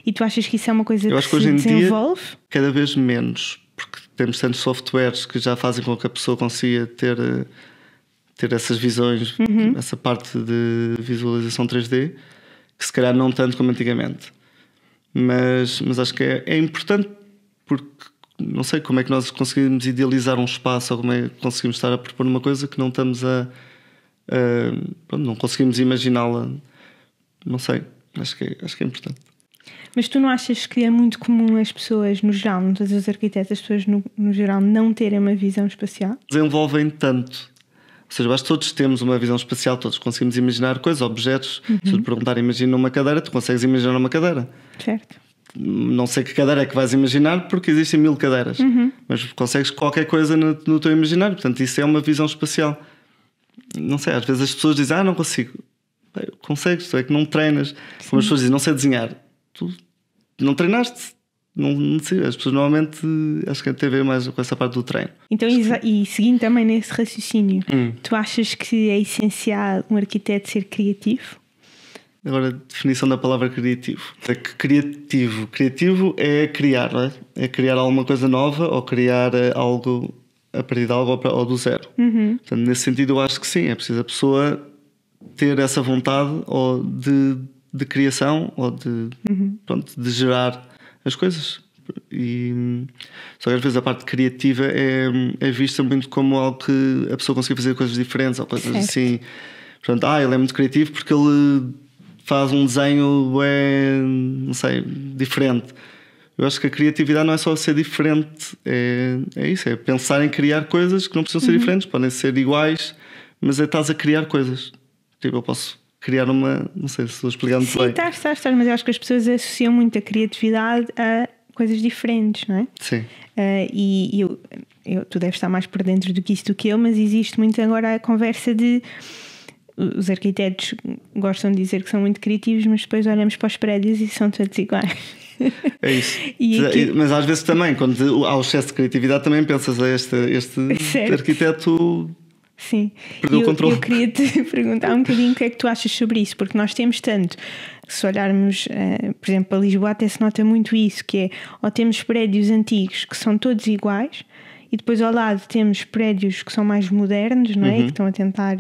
E tu achas que isso é uma coisa que se desenvolve? Dia, cada vez menos, porque temos tantos softwares que já fazem com que a pessoa consiga ter essas visões, essa parte de visualização 3D, que se calhar não tanto como antigamente. Mas acho que é importante, porque não sei como é que nós conseguimos idealizar um espaço, ou como é que conseguimos estar a propor uma coisa que não estamos não conseguimos imaginá-la. Não sei, acho que é importante. Mas tu não achas que é muito comum as pessoas, no geral, não todos os arquitetos, as pessoas no geral não terem uma visão espacial? Desenvolvem tanto. Ou seja, eu acho que todos temos uma visão espacial, todos conseguimos imaginar coisas, objetos. Se eu te perguntar, imagina uma cadeira, tu consegues imaginar uma cadeira. Certo. Não sei que cadeira é que vais imaginar, porque existem 1000 cadeiras. Mas consegues qualquer coisa no teu imaginário. Portanto, isso é uma visão espacial. Não sei, às vezes as pessoas dizem, não consigo. Consegues, tu é que não treinas. Como as pessoas dizem, não sei desenhar. Tu não treinaste. Não sei, as pessoas normalmente acho que tem a ver mais com essa parte do treino. Então, e seguindo também nesse raciocínio, tu achas que é essencial um arquiteto ser criativo? Agora, a definição da palavra criativo. É que criativo é criar, não é? É criar alguma coisa nova ou criar algo a partir de algo ou do zero. Portanto, nesse sentido eu acho que sim, é preciso a pessoa ter essa vontade ou de criação ou de gerar as coisas. Só que às vezes a parte criativa é vista muito como algo que a pessoa consegue fazer coisas diferentes ou coisas assim. Portanto, ele é muito criativo porque ele faz um desenho não sei, diferente. Eu acho que a criatividade não é só ser diferente, é isso, é pensar em criar coisas que não precisam ser diferentes, podem ser iguais, mas estás a criar coisas. Tipo, eu posso criar não sei se estou explicando muito bem. Sim, estás, mas eu acho que as pessoas associam muito a criatividade a coisas diferentes, não é? Sim. Tu deves estar mais por dentro do que isso do que eu, mas existe muito agora a conversa de... Os arquitetos gostam de dizer que são muito criativos, mas depois olhamos para os prédios e são todos iguais. É isso. Mas às vezes também, quando há o excesso de criatividade, também pensas este arquiteto... Sim, perdeu o controle. Eu queria te perguntar um bocadinho o que é que tu achas sobre isso, porque nós temos tanto, se olharmos, por exemplo, para Lisboa até se nota muito isso, que é, ou temos prédios antigos que são todos iguais e depois ao lado temos prédios que são mais modernos, não é? Que estão a tentar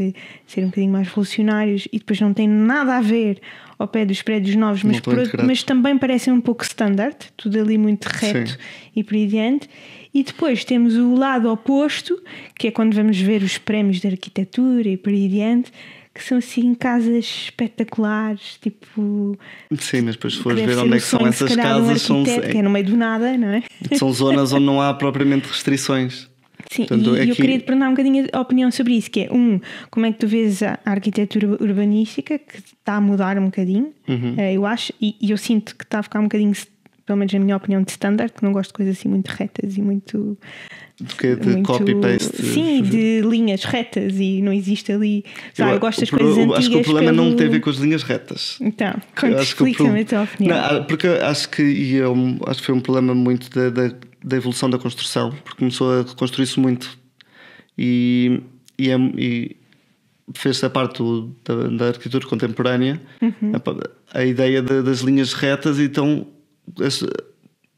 ser um bocadinho mais revolucionários e depois não tem nada a ver ao pé dos prédios novos, mas também parecem um pouco standard, tudo ali muito reto e por aí adiante. E depois temos o lado oposto, que é quando vamos ver os prémios de arquitetura e por aí adiante, que são assim casas espetaculares, tipo... Sim, mas depois se fores ver onde é que são essas casas, que é no meio do nada, não é? São zonas onde não há propriamente restrições. Sim, portanto, e eu queria te perguntar um bocadinho a opinião sobre isso, que é, como é que tu vês a arquitetura urbanística, que está a mudar um bocadinho, eu acho, e eu sinto que está a ficar um bocadinho, pelo menos na minha opinião, de standard, que não gosto de coisas assim muito retas e muito... De copy-paste. Sim, de linhas retas e não existe ali... eu gosto das coisas antigas. Acho que o problema não tem a ver com as linhas retas. Então, explica-me a tua opinião. Não, porque acho que foi um problema muito da evolução da construção, porque começou a construir-se muito e fez-se a parte da arquitetura contemporânea, a ideia das linhas retas, então...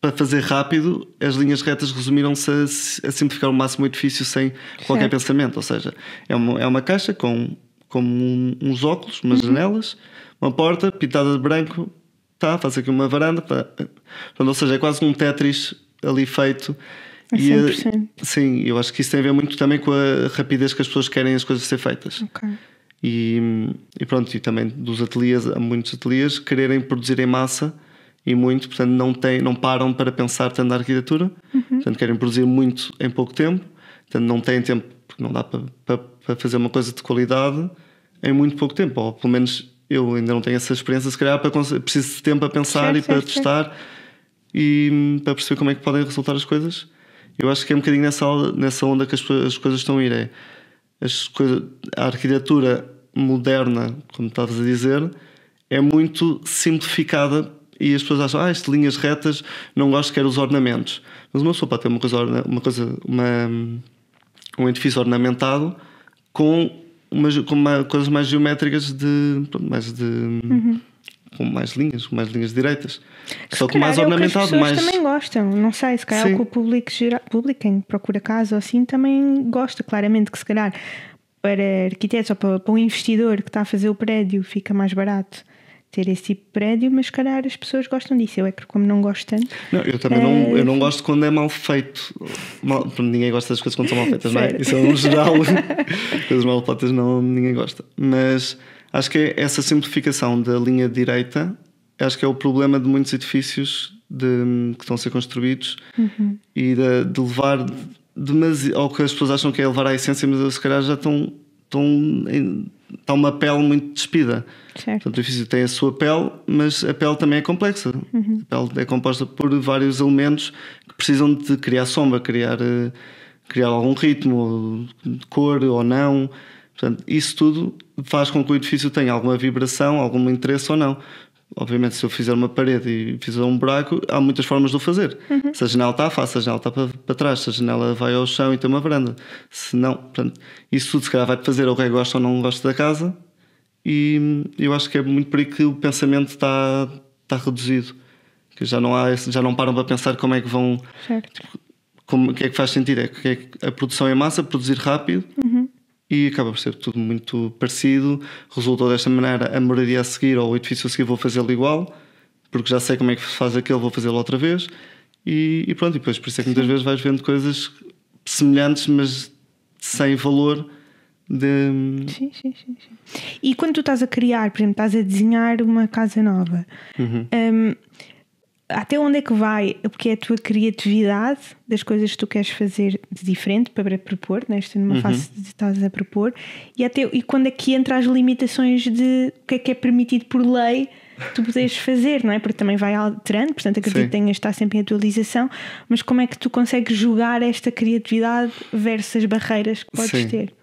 Para fazer rápido, as linhas retas resumiram-se a simplificar o máximo o edifício sem qualquer pensamento. Ou seja, é uma caixa com uns óculos, umas janelas, uma porta pintada de branco, faz aqui uma varanda. Ou seja, é quase um Tetris ali feito. Sim, eu acho que isso tem a ver muito também com a rapidez que as pessoas querem as coisas ser feitas. Okay. E pronto, e também dos ateliês, há muitos ateliês quererem produzir em massa. E muito, portanto não param para pensar tanto na arquitetura, portanto querem produzir muito em pouco tempo, portanto não têm tempo, porque não dá para fazer uma coisa de qualidade em muito pouco tempo, ou pelo menos eu ainda não tenho essa experiência, se calhar preciso de tempo a pensar e para testar e para perceber como é que podem resultar as coisas. Eu acho que é um bocadinho nessa onda que as coisas estão a ir, a arquitetura moderna, como estavas a dizer, é muito simplificada. E as pessoas acham, isto de linhas retas, não gosto, quero os ornamentos. Mas uma pessoa pode ter um edifício ornamentado com coisas mais geométricas, com mais linhas direitas. Só que mais ornamentado. As pessoas também gostam, não sei, se calhar o público quem procura casa ou assim, também gosta. Claramente que se calhar para arquitetos ou para um investidor que está a fazer o prédio fica mais barato ter esse tipo de prédio, mas se calhar as pessoas gostam disso. Eu como não gosto tanto. Não, eu também eu não gosto quando é mal feito. Ninguém gosta das coisas quando são mal feitas, não é? Isso é um geral. Coisas mal feitas ninguém gosta. Mas acho que é essa simplificação da linha direita, acho que é o problema de muitos edifícios que estão a ser construídos e de levar ao que as pessoas acham que é levar à essência, mas se calhar já está uma pele muito despida. Certo. Portanto, o edifício tem a sua pele, mas a pele também é complexa. A pele é composta por vários elementos que precisam de criar sombra, criar algum ritmo, de cor ou não. Portanto, isso tudo faz com que o edifício tenha alguma vibração, algum interesse ou não. Obviamente, se eu fizer uma parede e fizer um buraco, há muitas formas de o fazer. Se a janela está, faço. Se a janela está para trás, se a janela vai ao chão e tem uma varanda. Se não, portanto, isso tudo se calhar vai-te fazer ou quem gosta ou não gosta da casa. E eu acho que é muito por aí que o pensamento está reduzido. Que já não param para pensar como é que vão... Certo. O que é que faz sentido? É que a produção em massa, produzir rápido... E acaba por ser tudo muito parecido. Resultou desta maneira, a moradia a seguir ou o edifício a seguir vou fazê-lo igual, porque já sei como é que se faz aquele, vou fazê-lo outra vez. E pronto, e depois por isso é que muitas vezes vais vendo coisas semelhantes, mas sem valor. Sim. E quando tu estás a criar, por exemplo, estás a desenhar uma casa nova, até onde é que vai o que é a tua criatividade das coisas que tu queres fazer de diferente para propor, nesta numa fase de estás a propor, e quando é que entra as limitações de o que é permitido por lei tu poderes fazer, não é? Porque também vai alterando, portanto acredito que tenhas de estar sempre em atualização, mas como é que tu consegues jogar esta criatividade versus as barreiras que podes ter?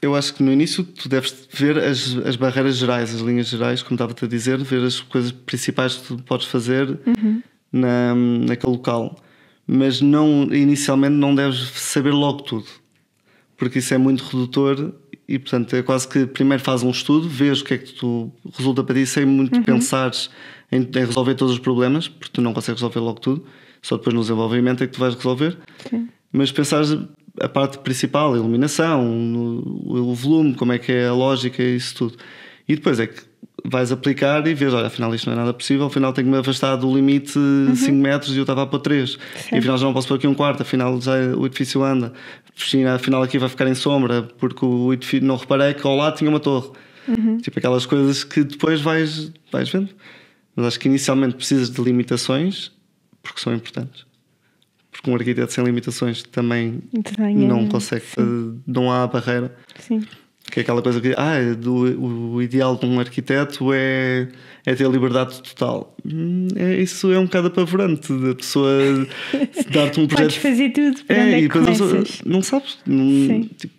Eu acho que no início tu deves ver as barreiras gerais, as linhas gerais, como estava-te a dizer, ver as coisas principais que tu podes fazer naquele local. Mas inicialmente não deves saber logo tudo, porque isso é muito redutor e, portanto, é quase que primeiro fazes um estudo, vês o que é que tu resulta para ti sem muito pensares em resolver todos os problemas, porque tu não consegues resolver logo tudo, só depois no desenvolvimento é que tu vais resolver. mas pensares a parte principal, a iluminação, o volume, como é que é a lógica, isso tudo. E depois é que vais aplicar e vês, olha, afinal isto não é nada possível, afinal tenho que me afastar do limite 5 metros e eu estava a pôr 3. E afinal já não posso pôr aqui um quarto, afinal já o edifício anda. Afinal aqui vai ficar em sombra, porque o edifício, não reparei que ao lado tinha uma torre. Tipo aquelas coisas que depois vais vendo. Mas acho que inicialmente precisas de limitações, porque são importantes. Porque um arquiteto sem limitações também não consegue, não há barreira. Sim. Que é aquela coisa que o ideal de um arquiteto é ter liberdade total. Isso é um bocado apavorante, da pessoa dar-te um projeto. Podes fazer tudo, para onde é que começas? Não sabes. Tipo,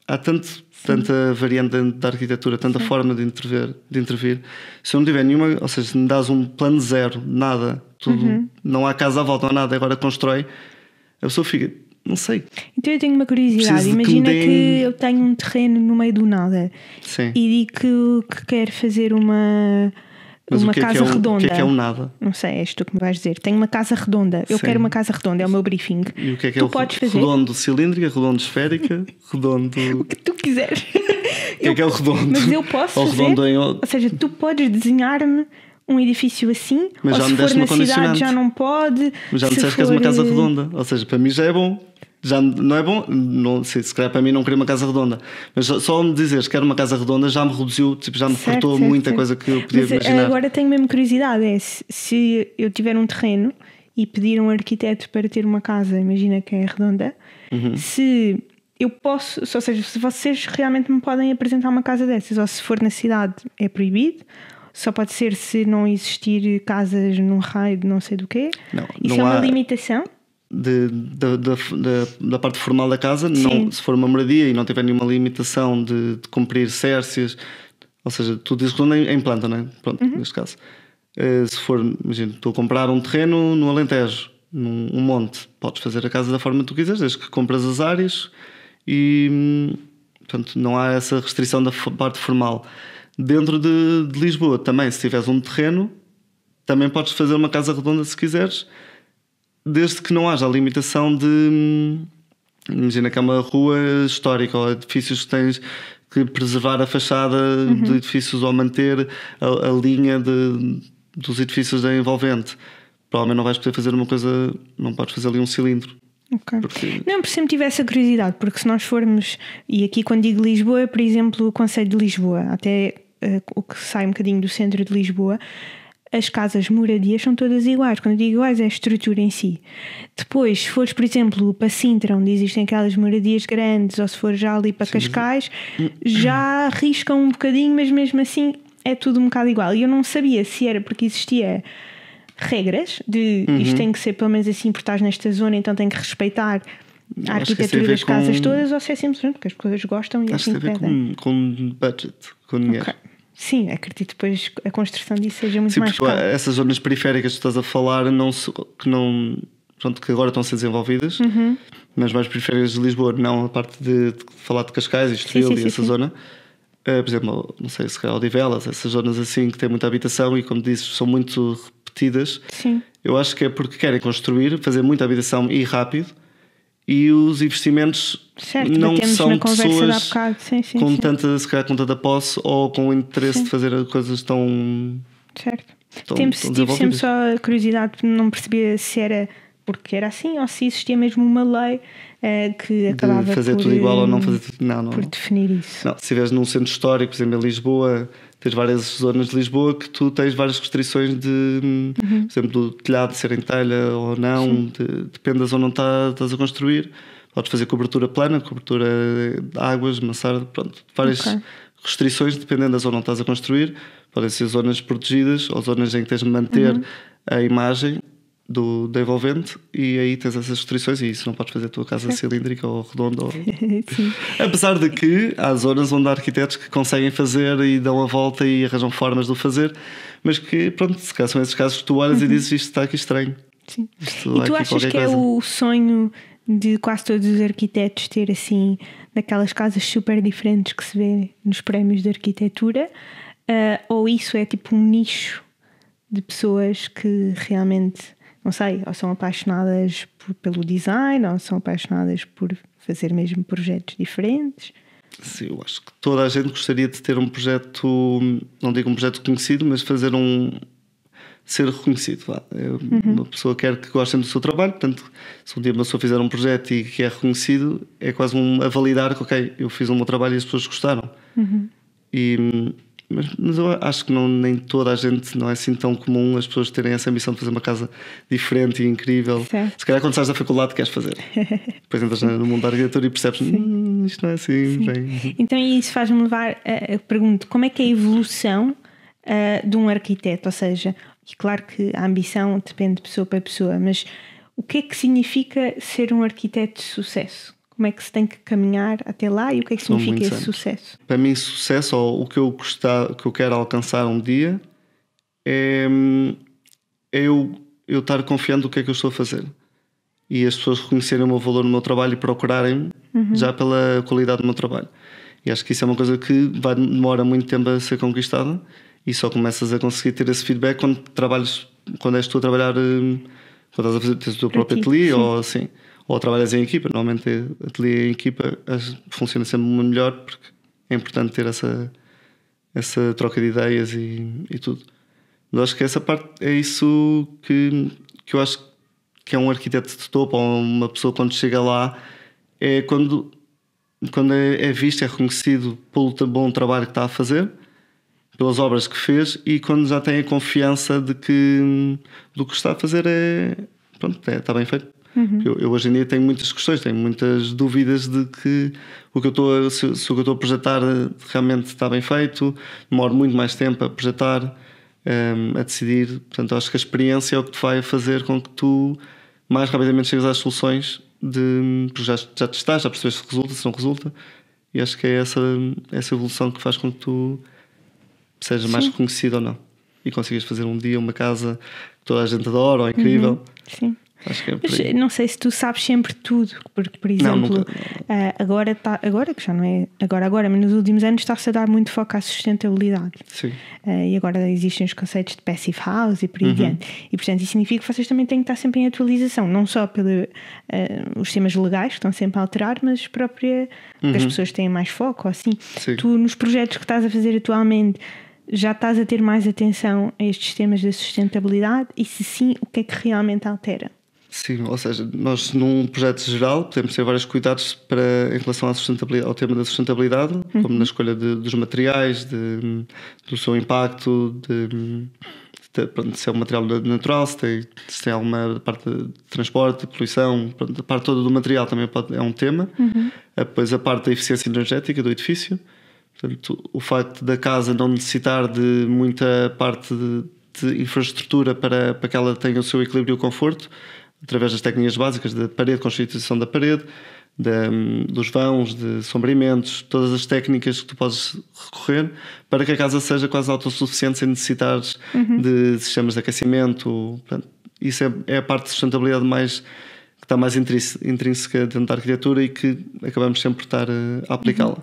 há tanta variante da arquitetura, tanta forma de intervir. Se eu não tiver nenhuma, ou seja, se me dás um plano zero, nada, tudo, não há casa à volta, não há nada, agora constrói, a pessoa fica, não sei. Então eu tenho uma curiosidade. Imagina que eu tenho um terreno no meio do nada. Sim. E digo que quero fazer uma casa redonda. O que é um nada? Não sei, és tu que me vais dizer. Tenho uma casa redonda. Eu quero uma casa redonda, é o meu briefing. E o que é tu podes fazer? Redondo cilíndrica, redondo esférica, redondo. O que tu quiseres. O que é o redondo? Mas eu posso fazer. Ou seja, tu podes desenhar-me um edifício assim, mas ou se for na cidade já não pode. Mas já me disseste que és uma casa redonda. Ou seja, para mim já é bom. Já não é bom, não, se calhar para mim não queria uma casa redonda, mas só me dizeres que era uma casa redonda já me reduziu, tipo, já me cortou muita coisa que eu podia imaginar. Agora tenho mesmo curiosidade, se eu tiver um terreno e pedir a um arquiteto para ter uma casa, imagina que é redonda, se eu posso, ou seja, se vocês realmente me podem apresentar uma casa dessas, ou se for na cidade é proibido, só pode ser se não existir casas num raio de não sei do quê. Isso é uma limitação? Da parte formal da casa, não, se for uma moradia e não tiver nenhuma limitação de cumprir cércias, ou seja, tudo dizes redonda em planta, não é? Pronto, neste caso. Se for, imagina, estou a comprar um terreno no Alentejo, num monte, podes fazer a casa da forma que tu quiseres, desde que compras as áreas e, portanto, não há essa restrição da parte formal. Dentro de Lisboa também, se tiveres um terreno, também podes fazer uma casa redonda se quiseres, desde que não haja a limitação de, imagina que é uma rua histórica ou edifícios que tens que preservar a fachada de edifícios ou manter a linha dos edifícios da envolvente. Provavelmente não vais poder fazer uma coisa, não podes fazer ali um cilindro. Okay. Não, por sempre tive essa curiosidade, porque se nós formos, e aqui quando digo Lisboa, por exemplo, o Concelho de Lisboa, até o que sai um bocadinho do centro de Lisboa, as casas moradias são todas iguais. Quando eu digo iguais é a estrutura em si. Depois, se fores, por exemplo, para Sintra, onde existem aquelas moradias grandes, ou se for já ali para Cascais, já arriscam um bocadinho, mas mesmo assim é tudo um bocado igual. E eu não sabia se era porque existia regras de isto tem que ser pelo menos assim porque estás nesta zona, então tem que respeitar a arquitetura das casas todas, ou se é simplesmente porque as pessoas gostam e assim pedem. Acho que tem a ver com budget, com dinheiro. Okay. Sim, acredito depois a construção disso seja muito mais caro. Essas zonas periféricas que estás a falar que agora estão a ser desenvolvidas, mas mais periféricas de Lisboa, não a parte de falar de Cascais e Estoril e essa zona. Por exemplo, não sei, se calhar Odivelas, essas zonas assim que têm muita habitação e, como dizes, são muito repetidas. Sim. Eu acho que é porque querem construir, fazer muita habitação e rápido. E os investimentos não são pessoas com tanta, se calhar, com tanta posse ou com o interesse de fazer coisas tão... Certo. Tive sempre só a curiosidade, não percebia se era porque era assim ou se existia mesmo uma lei que acabava de fazer tudo igual ou não fazer tudo... Não. definir isso. Não, se estiveres num centro histórico, por exemplo, em Lisboa, tens várias zonas de Lisboa que tu tens várias restrições de, por exemplo, do telhado ser em telha ou não, depende da zona onde estás a construir. Podes fazer cobertura plana, cobertura de águas, mansarda, pronto, várias restrições dependendo da zona onde estás a construir. Podem ser zonas protegidas ou zonas em que tens de manter a imagem da envolvente, e aí tens essas restrições e isso não podes fazer a tua casa cilíndrica ou redonda. Apesar de que há zonas onde há arquitetos que conseguem fazer e dão a volta e arranjam formas de o fazer, mas que, pronto, se calhar são esses casos que tu olhas e dizes isto está aqui estranho. Sim. E tu achas que é o sonho de quase todos os arquitetos ter assim, daquelas casas super diferentes que se vê nos prémios de arquitetura, ou isso é tipo um nicho de pessoas que realmente não sei, ou são apaixonadas pelo design, ou são apaixonadas por fazer mesmo projetos diferentes. Sim, eu acho que toda a gente gostaria de ter um projeto, não digo um projeto conhecido, mas fazer ser reconhecido. Uma pessoa quer que gostem do seu trabalho, portanto, se um dia uma pessoa fizer um projeto e que é reconhecido, é quase a validar que, ok, eu fiz o meu trabalho e as pessoas gostaram. Mas eu acho que nem toda a gente, não é assim tão comum as pessoas terem essa ambição de fazer uma casa diferente e incrível. Certo. Se calhar quando sais da faculdade queres fazer. Depois entras no mundo da arquitetura e percebes isto não é assim. Bem. Então isso faz-me levar a pergunta, como é que é a evolução de um arquiteto? Ou seja, e claro que a ambição depende de pessoa para pessoa, mas o que é que significa ser um arquiteto de sucesso? Como é que se tem que caminhar até lá e o que é que significa esse sucesso? Para mim, sucesso, ou o que eu quero alcançar um dia, é eu estar confiante do que é que eu estou a fazer. E as pessoas reconhecerem o meu valor no meu trabalho e procurarem-me já pela qualidade do meu trabalho. E acho que isso é uma coisa que demora muito tempo a ser conquistada e só começas a conseguir ter esse feedback quando és tu a trabalhar, quando estás a fazer tens o teu próprio ateliê ou assim. Ou trabalhas em equipa. Normalmente ateliê em equipa funciona sempre melhor porque é importante ter essa troca de ideias e tudo. Mas acho que essa parte é isso que eu acho que é um arquiteto de topo ou uma pessoa quando chega lá é quando é visto, é reconhecido pelo bom trabalho que está a fazer, pelas obras que fez e quando já tem a confiança de que do que está a fazer está bem feito. Eu hoje em dia tenho muitas questões, tenho muitas dúvidas de que se o que eu estou a projetar realmente está bem feito, demoro muito mais tempo a projetar, a decidir. Portanto, acho que a experiência é o que te vai fazer com que tu mais rapidamente chegues às soluções, porque já testaste, já percebeste se resulta, se não resulta, e acho que é essa evolução que faz com que tu sejas mais reconhecido ou não e consigas fazer um dia uma casa que toda a gente adora ou é incrível. Sim. Acho que é mas não sei se tu sabes sempre tudo, porque, por exemplo, agora que já não é agora, mas nos últimos anos está-se a dar muito foco à sustentabilidade. Sim. E agora existem os conceitos de passive house e por aí adiante. E portanto isso significa que vocês também têm que estar sempre em atualização, não só pelos temas legais que estão sempre a alterar, mas própria porque as pessoas têm mais foco assim. Sim. Tu nos projetos que estás a fazer atualmente já estás a ter mais atenção a estes temas da sustentabilidade e se sim, o que é que realmente altera? Sim, ou seja, nós num projeto geral podemos ter vários cuidados em relação ao tema da sustentabilidade, como na escolha dos materiais, do seu impacto, se é um material natural, se tem alguma parte de transporte, de poluição, a parte toda do material também é um tema. Depois a parte da eficiência energética do edifício, portanto, o facto da casa não necessitar de muita parte de infraestrutura para que ela tenha o seu equilíbrio e o conforto, através das técnicas básicas da parede, constituição da parede, dos vãos, de sombreamentos, todas as técnicas que tu podes recorrer para que a casa seja quase autossuficiente sem necessitares de sistemas de aquecimento. Portanto, isso é a parte de sustentabilidade que está mais intrínseca dentro da arquitetura e que acabamos sempre por estar a aplicá-la.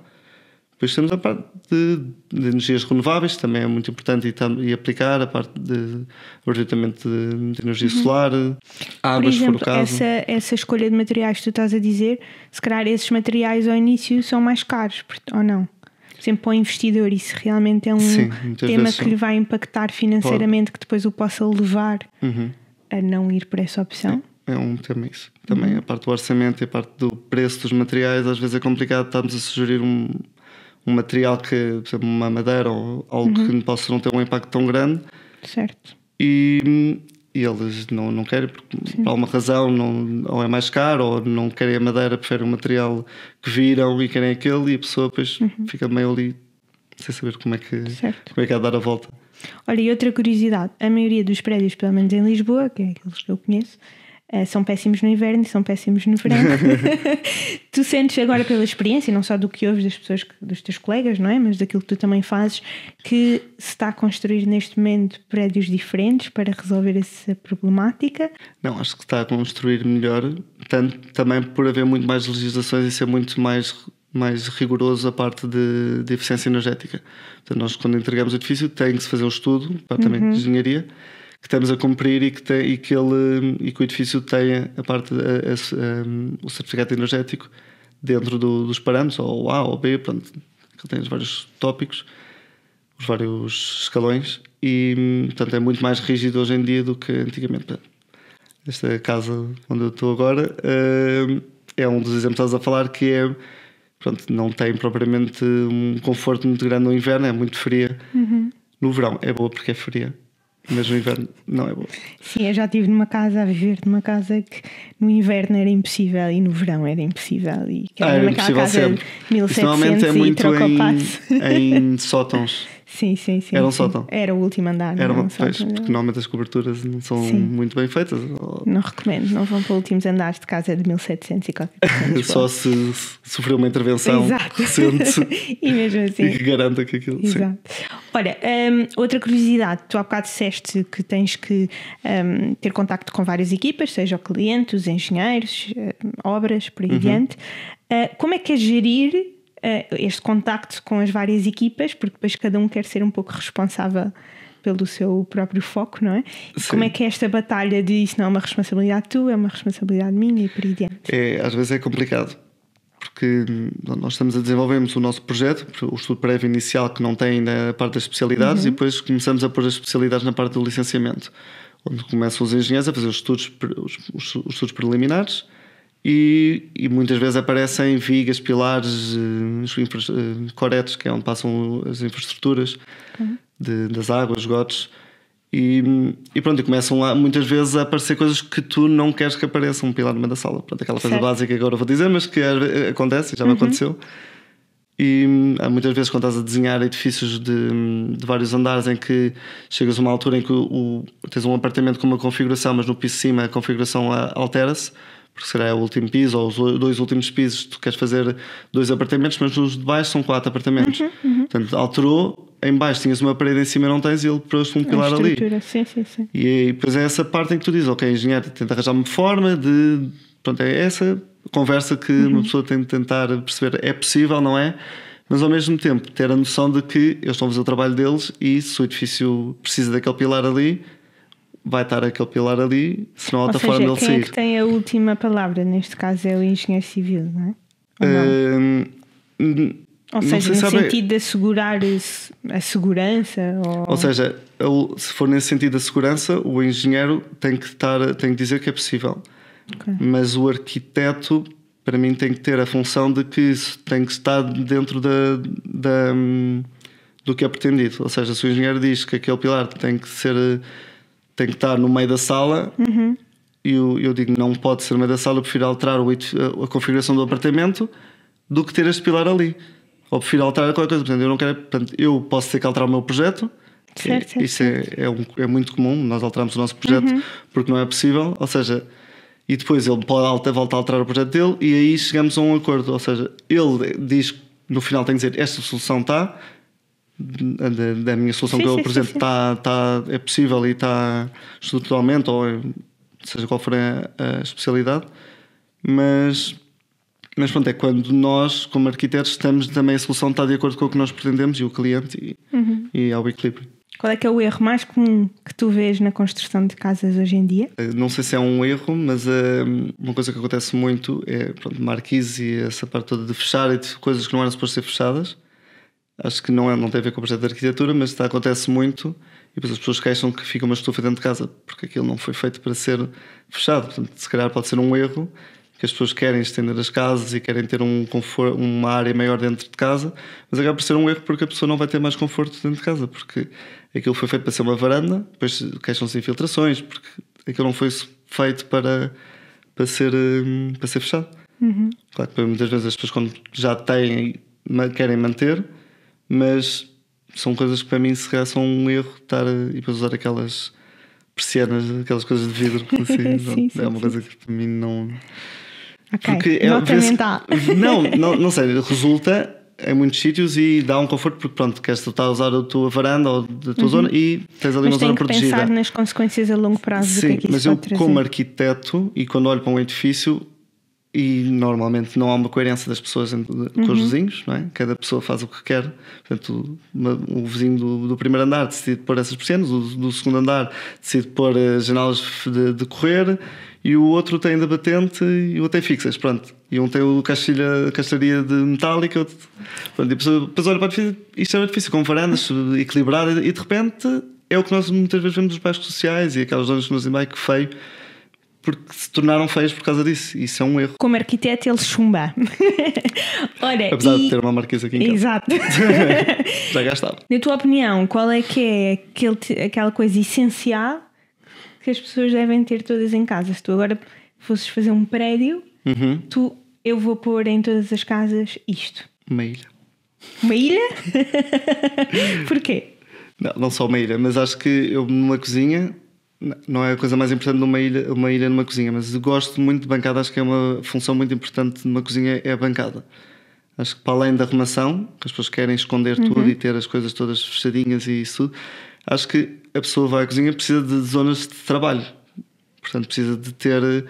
Depois temos a parte de energias renováveis, também é muito importante e aplicar a parte de tratamento de energia solar, águas, por exemplo, se for o caso. Essa escolha de materiais que tu estás a dizer, se calhar esses materiais ao início são mais caros, ou não? Por exemplo, para o investidor, isso realmente é um tema que lhe vai impactar financeiramente, que depois o possa levar a não ir por essa opção? É um tema isso. Também a parte do orçamento e a parte do preço dos materiais, às vezes é complicado, estamos a sugerir um material que, por exemplo, uma madeira ou algo que possa não ter um impacto tão grande. Certo. E eles não querem, porque por alguma razão ou é mais caro, ou não querem a madeira, preferem o material que viram e querem aquele, e a pessoa depois fica meio ali sem saber como é que há de dar a volta. Olha, e outra curiosidade, a maioria dos prédios, pelo menos em Lisboa, que é aqueles que eu conheço, são péssimos no inverno e são péssimos no verão. Tu sentes agora pela experiência, não só do que ouves das pessoas, dos teus colegas, não é? Mas daquilo que tu também fazes, que se está a construir neste momento prédios diferentes para resolver essa problemática? Não, acho que está a construir melhor, tanto também por haver muito mais legislações e ser muito mais rigoroso a parte de eficiência energética. Portanto, nós quando entregamos o edifício tem que se fazer um estudo, departamento de engenharia, estamos a cumprir e que o edifício tenha a parte o certificado energético dentro dos parâmetros, ou A ou B, pronto, que tem os vários tópicos, os vários escalões, e portanto é muito mais rígido hoje em dia do que antigamente. Esta casa onde eu estou agora é um dos exemplos que estás a falar, que é, pronto, não tem propriamente um conforto muito grande no inverno, é muito fria. No verão é boa porque é fria, mas no inverno não é boa. Sim, eu já estive a viver numa casa que no inverno era impossível e no verão era impossível. E que era impossível sempre. De 1700 normalmente é muito em sótãos. Sim. Era um sótão. Era o último andar. Era porque normalmente as coberturas não são muito bem feitas. Não recomendo, não vão para últimos andares de casa de 1700 e qualquer coisa. Só se sofreu uma intervenção recente e mesmo assim. E que garanta que aquilo. Exato. Sim. Olha, outra curiosidade, tu há bocado disseste que tens que ter contacto com várias equipas, seja o cliente, os engenheiros, obras, por aí adiante. Como é que é gerir este contacto com as várias equipas, porque depois cada um quer ser um pouco responsável pelo seu próprio foco, não é? Como é que é esta batalha de isso não é uma responsabilidade tua, é uma responsabilidade minha e por aí adiante? Às vezes é complicado, porque nós estamos a desenvolvermos o nosso projeto, o estudo prévio inicial que não tem ainda a parte das especialidades, e depois começamos a pôr as especialidades na parte do licenciamento, onde começam os engenheiros a fazer os estudos preliminares. E muitas vezes aparecem vigas, pilares, coretos, que é onde passam as infraestruturas das águas, esgotos, e pronto, e começam lá muitas vezes a aparecer coisas que tu não queres que apareçam, um pilar no meio da sala, pronto, aquela coisa básica que agora vou dizer, mas que acontece, já me aconteceu. E há muitas vezes quando estás a desenhar edifícios de vários andares, em que chegas a uma altura em que tens um apartamento com uma configuração, mas no piso de cima a configuração altera-se, porque será o último piso ou os 2 últimos pisos, tu queres fazer 2 apartamentos, mas nos de baixo são 4 apartamentos. Portanto, alterou, em baixo tinhas uma parede, em cima não tens, e ele pôs um pilar ali. Sim. E depois é essa parte em que tu dizes, ok, engenheiro, tenta arranjar uma forma de... Pronto, é essa conversa que uma pessoa tem de tentar perceber, é possível, não é? Mas ao mesmo tempo ter a noção de que eles estão a fazer o trabalho deles, e se o edifício precisa daquele pilar ali, vai estar aquele pilar ali, se não há outra forma dele sair. Quem é que tem a última palavra? Neste caso é o engenheiro civil, não é? Ou seja, no sentido de assegurar a segurança? Ou seja, se for nesse sentido da segurança, o engenheiro tem que dizer que é possível. Mas o arquiteto, para mim, tem que ter a função de que tem que estar dentro do que é pretendido. Ou seja, se o engenheiro diz que aquele pilar tem que estar no meio da sala, e eu digo não pode ser no meio da sala, eu prefiro alterar a configuração do apartamento do que ter este pilar ali, ou prefiro alterar qualquer coisa. Portanto, eu posso ter que alterar o meu projeto. Isso é muito comum, nós alteramos o nosso projeto porque não é possível, ou seja, e depois ele pode voltar a alterar o projeto dele, e aí chegamos a um acordo. Ou seja, ele diz, no final tem que dizer esta solução está, da minha solução que eu apresento é possível e está estruturalmente, ou seja qual for a especialidade, mas pronto, é quando nós como arquitetos estamos também, a solução está de acordo com o que nós pretendemos, e o cliente, e há o equilíbrio. Qual é que é o erro mais comum que tu vês na construção de casas hoje em dia? Não sei se é um erro, mas uma coisa que acontece muito é, marquises e essa parte toda de fechar, e de coisas que não eram supostas ser fechadas. Acho que não tem a ver com o projeto de arquitetura, mas acontece muito, e depois as pessoas queixam que fica uma estufa dentro de casa porque aquilo não foi feito para ser fechado. Portanto, se calhar pode ser um erro, que as pessoas querem estender as casas e querem ter uma área maior dentro de casa, mas acaba por ser um erro porque a pessoa não vai ter mais conforto dentro de casa, porque aquilo foi feito para ser uma varanda, depois queixam-se de infiltrações, porque aquilo não foi feito para ser fechado. Claro que muitas vezes as pessoas, quando já têm, querem manter, mas são coisas que para mim se calhar são um erro estar e depois usar aquelas persianas, aquelas coisas de vidro assim, é uma coisa que para mim não... Porque mental. Não sei, resulta em muitos sítios e dá um conforto, porque pronto, queres estar a usar a tua varanda ou da tua zona e tens ali uma zona protegida. Mas tem que pensar nas consequências a longo prazo. Sim, do que é que mas isso eu pode trazer. Como arquiteto, e quando olho para um edifício, E normalmente não há uma coerência das pessoas com os vizinhos, não é? Cada pessoa faz o que quer. Portanto, o vizinho do primeiro andar decide pôr essas persianas, o do segundo andar decide pôr as janelas de correr, e o outro tem da batente e o outro tem fixas. Pronto. E um tem a caixilharia de metálica. Pronto, e a pessoa depois olha para o edifício, isto é um edifício com varandas, equilibrado, e de repente é o que nós muitas vezes vemos nos bairros sociais e aquelas zonas que nos dizem que feio, porque se tornaram feios por causa disso. Isso é um erro. Como arquiteto, ele chumba. Olha, apesar de ter uma marquesa aqui em casa. Exato. Já gastava. Na tua opinião, qual é que é aquela coisa essencial que as pessoas devem ter todas em casa? Se tu agora fosses fazer um prédio, eu vou pôr em todas as casas isto. Uma ilha. Uma ilha? Porquê? Não só uma ilha, mas acho que eu numa cozinha... Não é a coisa mais importante numa ilha numa cozinha, mas eu gosto muito de bancada. Acho que é uma função muito importante numa cozinha, é a bancada. Acho que para além da arrumação, que as pessoas querem esconder tudo e ter as coisas todas fechadinhas e isso tudo, acho que a pessoa vai à cozinha precisa de zonas de trabalho. Portanto, precisa de ter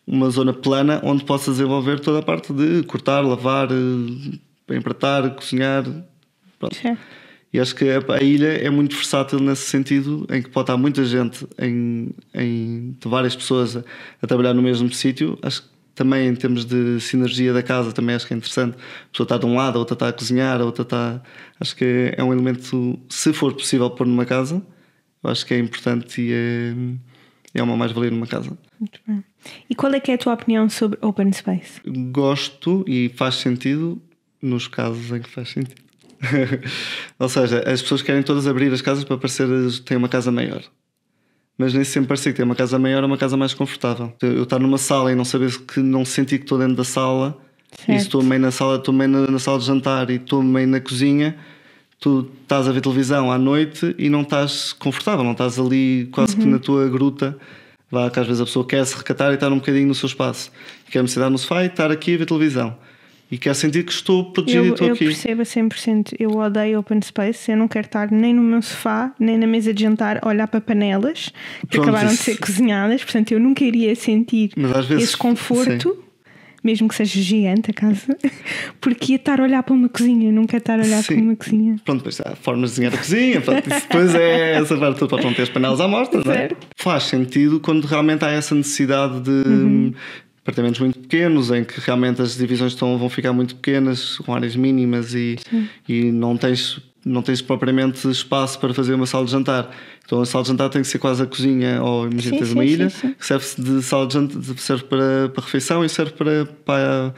uma zona plana onde possa desenvolver toda a parte de cortar, lavar, empratar, cozinhar. Pronto. Certo. E acho que a ilha é muito versátil nesse sentido, em que pode estar muita gente, de várias pessoas a trabalhar no mesmo sítio. Acho que também em termos de sinergia da casa também acho que é interessante. A pessoa está de um lado, a outra está a cozinhar, a outra está... Acho que é um elemento, se for possível pôr numa casa, eu acho que é importante e é uma mais-valia numa casa. Muito bem. E qual é que é a tua opinião sobre open space? Gosto e faz sentido nos casos em que faz sentido. Ou seja, as pessoas querem todas abrir as casas para parecer que têm uma casa maior, mas nem sempre parece que ter uma casa maior é uma casa mais confortável. Eu estar numa sala e não saber que não sentir que estou dentro da sala, certo. E estou meio na sala, estou meio na sala de jantar e estou meio na cozinha, tu estás a ver televisão à noite e não estás confortável, não estás ali quase que na tua gruta. Vá, que às vezes a pessoa quer se recatar e estar um bocadinho no seu espaço, quer-me sentar no sofá e estar aqui a ver televisão. E quero sentir que estou protegido e estou aqui. Eu percebo a 100%. Eu odeio open space. Eu não quero estar nem no meu sofá, nem na mesa de jantar a olhar para panelas que acabaram de ser cozinhadas. Portanto, eu nunca iria sentir esse conforto, mesmo que seja gigante a casa, porque ia estar a olhar para uma cozinha. Eu não quero estar a olhar para uma cozinha. Pronto, depois há formas de desenhar a cozinha. Pronto, isso depois é essa parte toda. Pode não ter as panelas à mostra, não é? Faz sentido quando realmente há essa necessidade de... apartamentos muito pequenos, em que realmente as divisões vão ficar muito pequenas, com áreas mínimas e não tens propriamente espaço para fazer uma sala de jantar. Então a sala de jantar tem que ser quase a cozinha, ou imagina tens uma ilha, que serve de sala de jantar, serve para refeição e serve para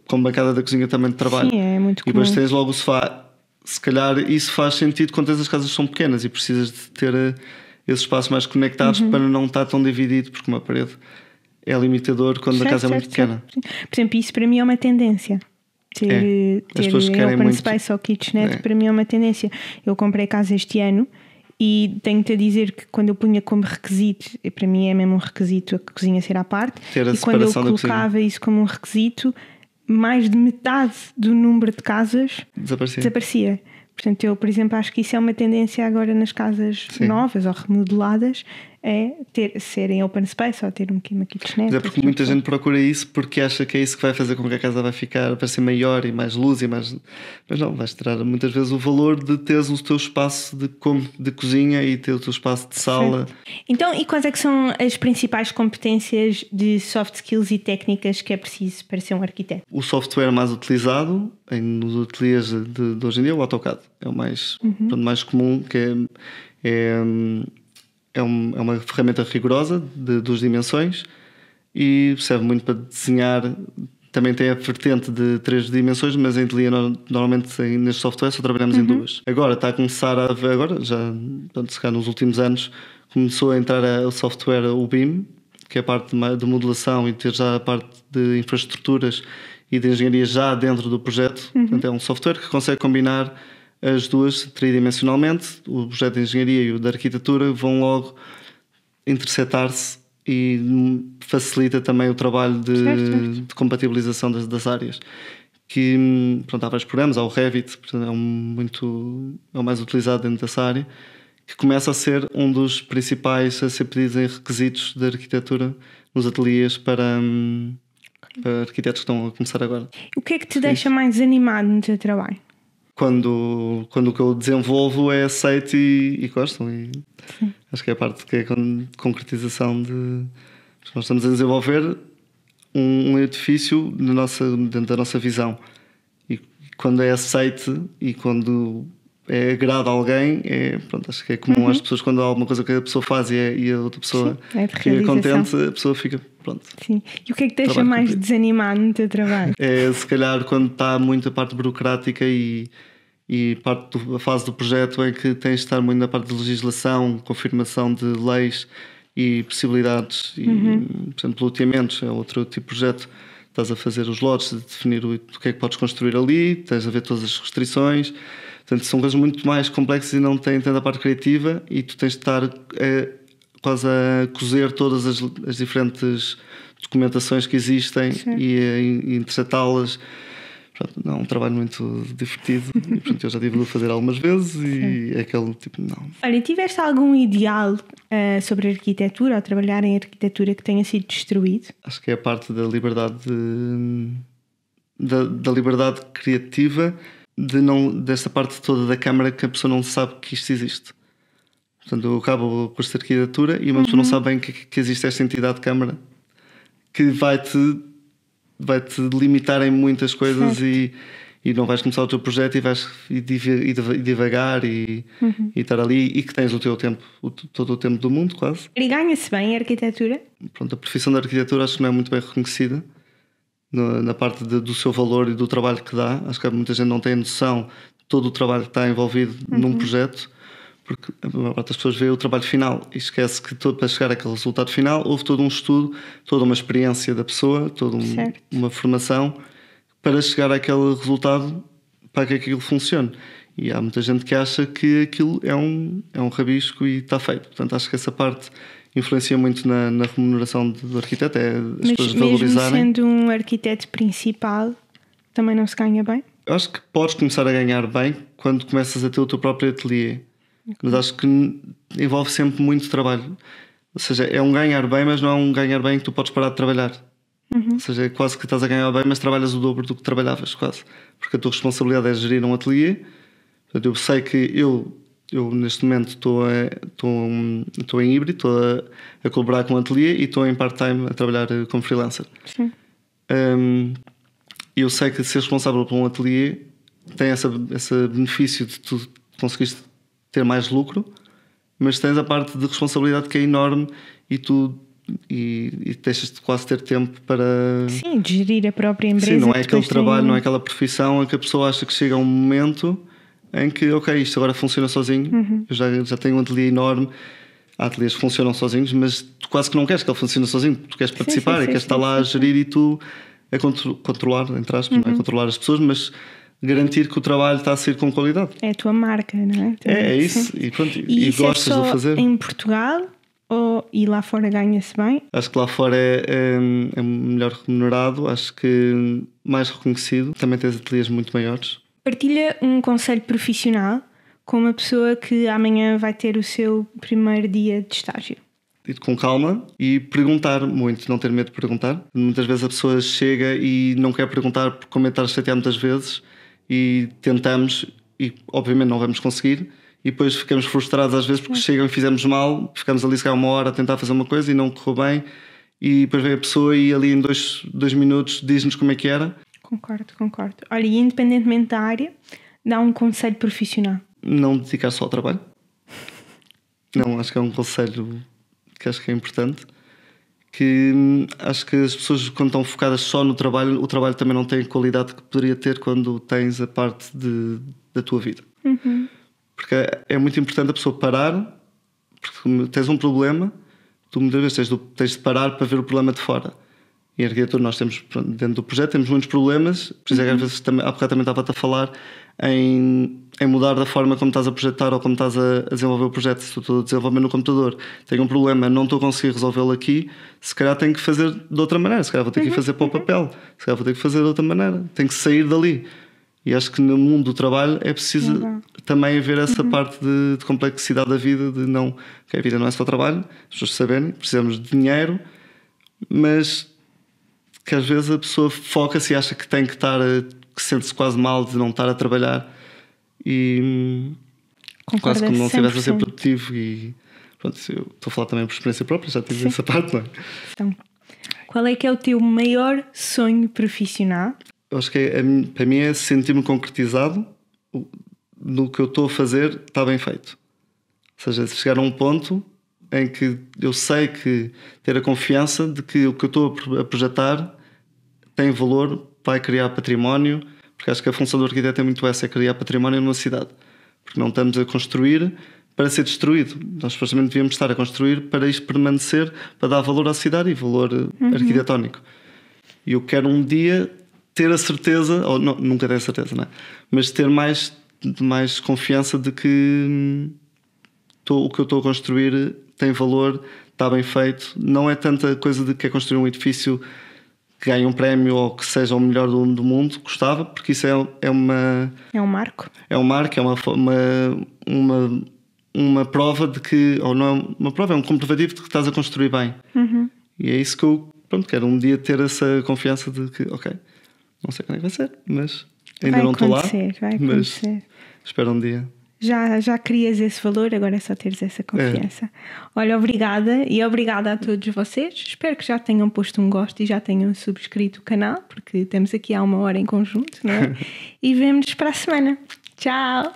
como bancada da cozinha também de trabalho. Sim, é muito comum. E depois tens logo o sofá. Se calhar isso faz sentido quando as casas são pequenas e precisas de ter esses espaços mais conectados para não estar tão dividido, porque uma parede é limitador quando a casa é muito pequena. Por exemplo, isso para mim é uma tendência. Ter open space ou kitchenette para mim é uma tendência. Eu comprei casa este ano e tenho-te a dizer que quando eu punha como requisito, para mim é mesmo um requisito a cozinha ser à parte, e quando eu colocava isso como um requisito, mais de metade do número de casas desaparecia. Portanto, eu, por exemplo, acho que isso é uma tendência agora nas casas novas ou remodeladas, é serem open space ou ter uma kitchenette. Mas é porque muita gente procura isso porque acha que é isso que vai fazer com que a casa vai ficar, para ser maior e mais luz e mais... Mas não, vais tirar muitas vezes o valor de teres o teu espaço de cozinha e ter o teu espaço de sala. Sim. Então, e quais é que são as principais competências de soft skills e técnicas que é preciso para ser um arquiteto? O software mais utilizado nos ateliês de hoje em dia é o AutoCAD. É o mais comum, que é uma ferramenta rigorosa de 2 dimensões e serve muito para desenhar. Também tem a vertente de 3 dimensões, mas em ateliê normalmente neste software só trabalhamos em 2. Agora está a começar a ver, se calhar nos últimos anos começou a entrar o software, o BIM, que é a parte de modelação e ter já a parte de infraestruturas e de engenharia já dentro do projeto. Portanto, é um software que consegue combinar as duas tridimensionalmente. O projeto de engenharia e o da arquitetura vão logo intersetar-se e facilita também o trabalho de compatibilização das áreas. Que, pronto, há vários programas, há o Revit, portanto, é o mais utilizado dentro dessa área, que começa a ser um dos principais a ser pedidos em requisitos de arquitetura nos ateliês para para arquitetos que estão a começar agora. O que é que te deixa mais desanimado no teu trabalho? Quando o que eu desenvolvo é aceito e gostam. E acho que é a parte que é a concretização de... Nós estamos a desenvolver um edifício dentro da nossa visão. E quando é aceito e quando é agrada a alguém, pronto, acho que é comum às pessoas, quando há alguma coisa que a pessoa faz e a outra pessoa fica contente, a pessoa fica pronto. Sim. E o que é que te deixa mais desanimado no teu trabalho? É se calhar quando está muita parte burocrática e a fase do projeto em que tens de estar muito na parte de legislação, confirmação de leis e possibilidades e, por exemplo, loteamentos é outro tipo de projeto. Estás a fazer os lotes, de definir o que é que podes construir ali, tens a ver todas as restrições. Portanto, são coisas muito mais complexas e não têm tanta parte criativa e tu tens de estar quase a cozer todas as diferentes documentações que existem e interceptá-las. Não é um trabalho muito divertido e, portanto, eu já tive de fazer algumas vezes e é aquele tipo, não. Olha, tiveste algum ideal sobre arquitetura ou trabalhar em arquitetura que tenha sido destruído? Acho que é a parte da liberdade da liberdade criativa desta parte toda da câmara que a pessoa não sabe que isto existe. Portanto, eu acabo o curso de arquitetura e uma pessoa não sabe bem que existe esta entidade de câmara que vai-te limitar em muitas coisas e não vais começar o teu projeto e vais ir devagar e estar ali e que tens o teu tempo, todo o tempo do mundo quase. E ganha-se bem a arquitetura? Pronto, a profissão da arquitetura acho que não é muito bem reconhecida na parte do seu valor e do trabalho que dá. Acho que muita gente não tem noção de todo o trabalho que está envolvido num projeto, porque a maior parte das pessoas vê o trabalho final e esquece que para chegar àquele resultado final houve todo um estudo, toda uma experiência da pessoa, toda uma formação para chegar àquele resultado, para que aquilo funcione. E há muita gente que acha que aquilo é um rabisco e está feito. Portanto, acho que essa parte influencia muito na remuneração do arquiteto, é as pessoas valorizarem. Mesmo sendo um arquiteto principal, também não se ganha bem? Eu acho que podes começar a ganhar bem quando começas a ter o teu próprio ateliê. Mas acho que envolve sempre muito trabalho. Ou seja, é um ganhar bem, mas não é um ganhar bem que tu podes parar de trabalhar. Ou seja, é quase que estás a ganhar bem, mas trabalhas o dobro do que trabalhavas, quase. Porque a tua responsabilidade é gerir um ateliê. Portanto, eu sei que eu neste momento estou em híbrido, estou a colaborar com o ateliê e estou em part-time a trabalhar como freelancer. Sim. Eu sei que ser responsável por um ateliê tem esse benefício de tu conseguiste ter mais lucro, mas tens a parte de responsabilidade que é enorme e tu deixas de quase ter tempo para... Sim, de gerir a própria empresa. Sim, não é aquele trabalho, não é aquela profissão em que a pessoa acha que chega a um momento em que, ok, isto agora funciona sozinho, eu já tenho um ateliê enorme, há ateliês que funcionam sozinhos, mas tu quase que não queres que ele funcione sozinho, tu queres participar e queres estar lá a gerir e tu a controlar, entre aspas, não é controlar as pessoas, mas garantir que o trabalho está a sair com qualidade. É a tua marca, não é? É isso. E, pronto, e gostas de o fazer. Em Portugal e lá fora ganha-se bem? Acho que lá fora é melhor remunerado, acho que mais reconhecido. Também tens ateliês muito maiores. Partilha um conselho profissional com uma pessoa que amanhã vai ter o seu primeiro dia de estágio. Ir com calma e perguntar muito, não ter medo de perguntar. Muitas vezes a pessoa chega e não quer perguntar por comentar chatear muitas vezes e tentamos e obviamente não vamos conseguir e depois ficamos frustrados às vezes porque chegam e fizemos mal, ficamos ali se calhar uma hora a tentar fazer uma coisa e não correu bem e depois vem a pessoa e ali em dois minutos diz-nos como é que era. Concordo. Olha, e independentemente da área, dá um conselho profissional. Não dedicar só ao trabalho. Não, acho que é um conselho que acho que é importante. Que acho que as pessoas quando estão focadas só no trabalho, o trabalho também não tem a qualidade que poderia ter quando tens a parte da tua vida. Porque é muito importante a pessoa parar, porque tens um problema, tu muitas vezes tens de parar para ver o problema de fora. E em arquitetura nós temos, dentro do projeto, temos muitos problemas, por isso é que às vezes, há bocado também estava-te a falar em mudar da forma como estás a projetar ou como estás a desenvolver o projeto. Se tu estou a desenvolver no computador, tenho um problema, não estou a conseguir resolvê-lo aqui, se calhar tenho que fazer de outra maneira, se calhar vou ter que fazer para o papel, se calhar vou ter que fazer de outra maneira, tenho que sair dali. E acho que no mundo do trabalho é preciso também haver essa parte de complexidade da vida, de não, que a vida não é só trabalho, as pessoas saberem, precisamos de dinheiro, mas que às vezes a pessoa foca-se e acha que tem que estar, que sente-se quase mal de não estar a trabalhar e quase como não estivesse a ser produtivo. E pronto, eu estou a falar também por experiência própria, já tive essa parte, não é? Então, qual é que é o teu maior sonho profissional? Eu acho que para mim é sentir-me concretizado no que eu estou a fazer, está bem feito. Ou seja, chegar a um ponto em que eu sei que ter a confiança de que o que eu estou a projetar tem valor, vai criar património, porque acho que a função do arquiteto é muito essa, é criar património numa cidade. Porque não estamos a construir para ser destruído. Nós supostamente devíamos estar a construir para isto permanecer, para dar valor à cidade e valor arquitetónico. E eu quero um dia ter a certeza, ou não, nunca ter a certeza, não é? Mas ter mais confiança de que o que eu estou a construir tem valor, está bem feito. Não é tanta coisa de que é construir um edifício que ganhe um prémio ou que seja o melhor do mundo, gostava, porque isso é uma... É um marco. É um marco, é uma prova de que... Ou não é uma prova, é um comprovativo de que estás a construir bem. E é isso que eu quero um dia ter essa confiança de que, ok, não sei quando é que vai ser, mas ainda não estou lá. Vai acontecer. Espero um dia. Já crias esse valor, agora é só teres essa confiança. Olha, obrigada e obrigada a todos vocês. Espero que já tenham posto um gosto e já tenham subscrito o canal, porque estamos aqui há 1 hora em conjunto, não é? E vemo-nos para a semana. Tchau!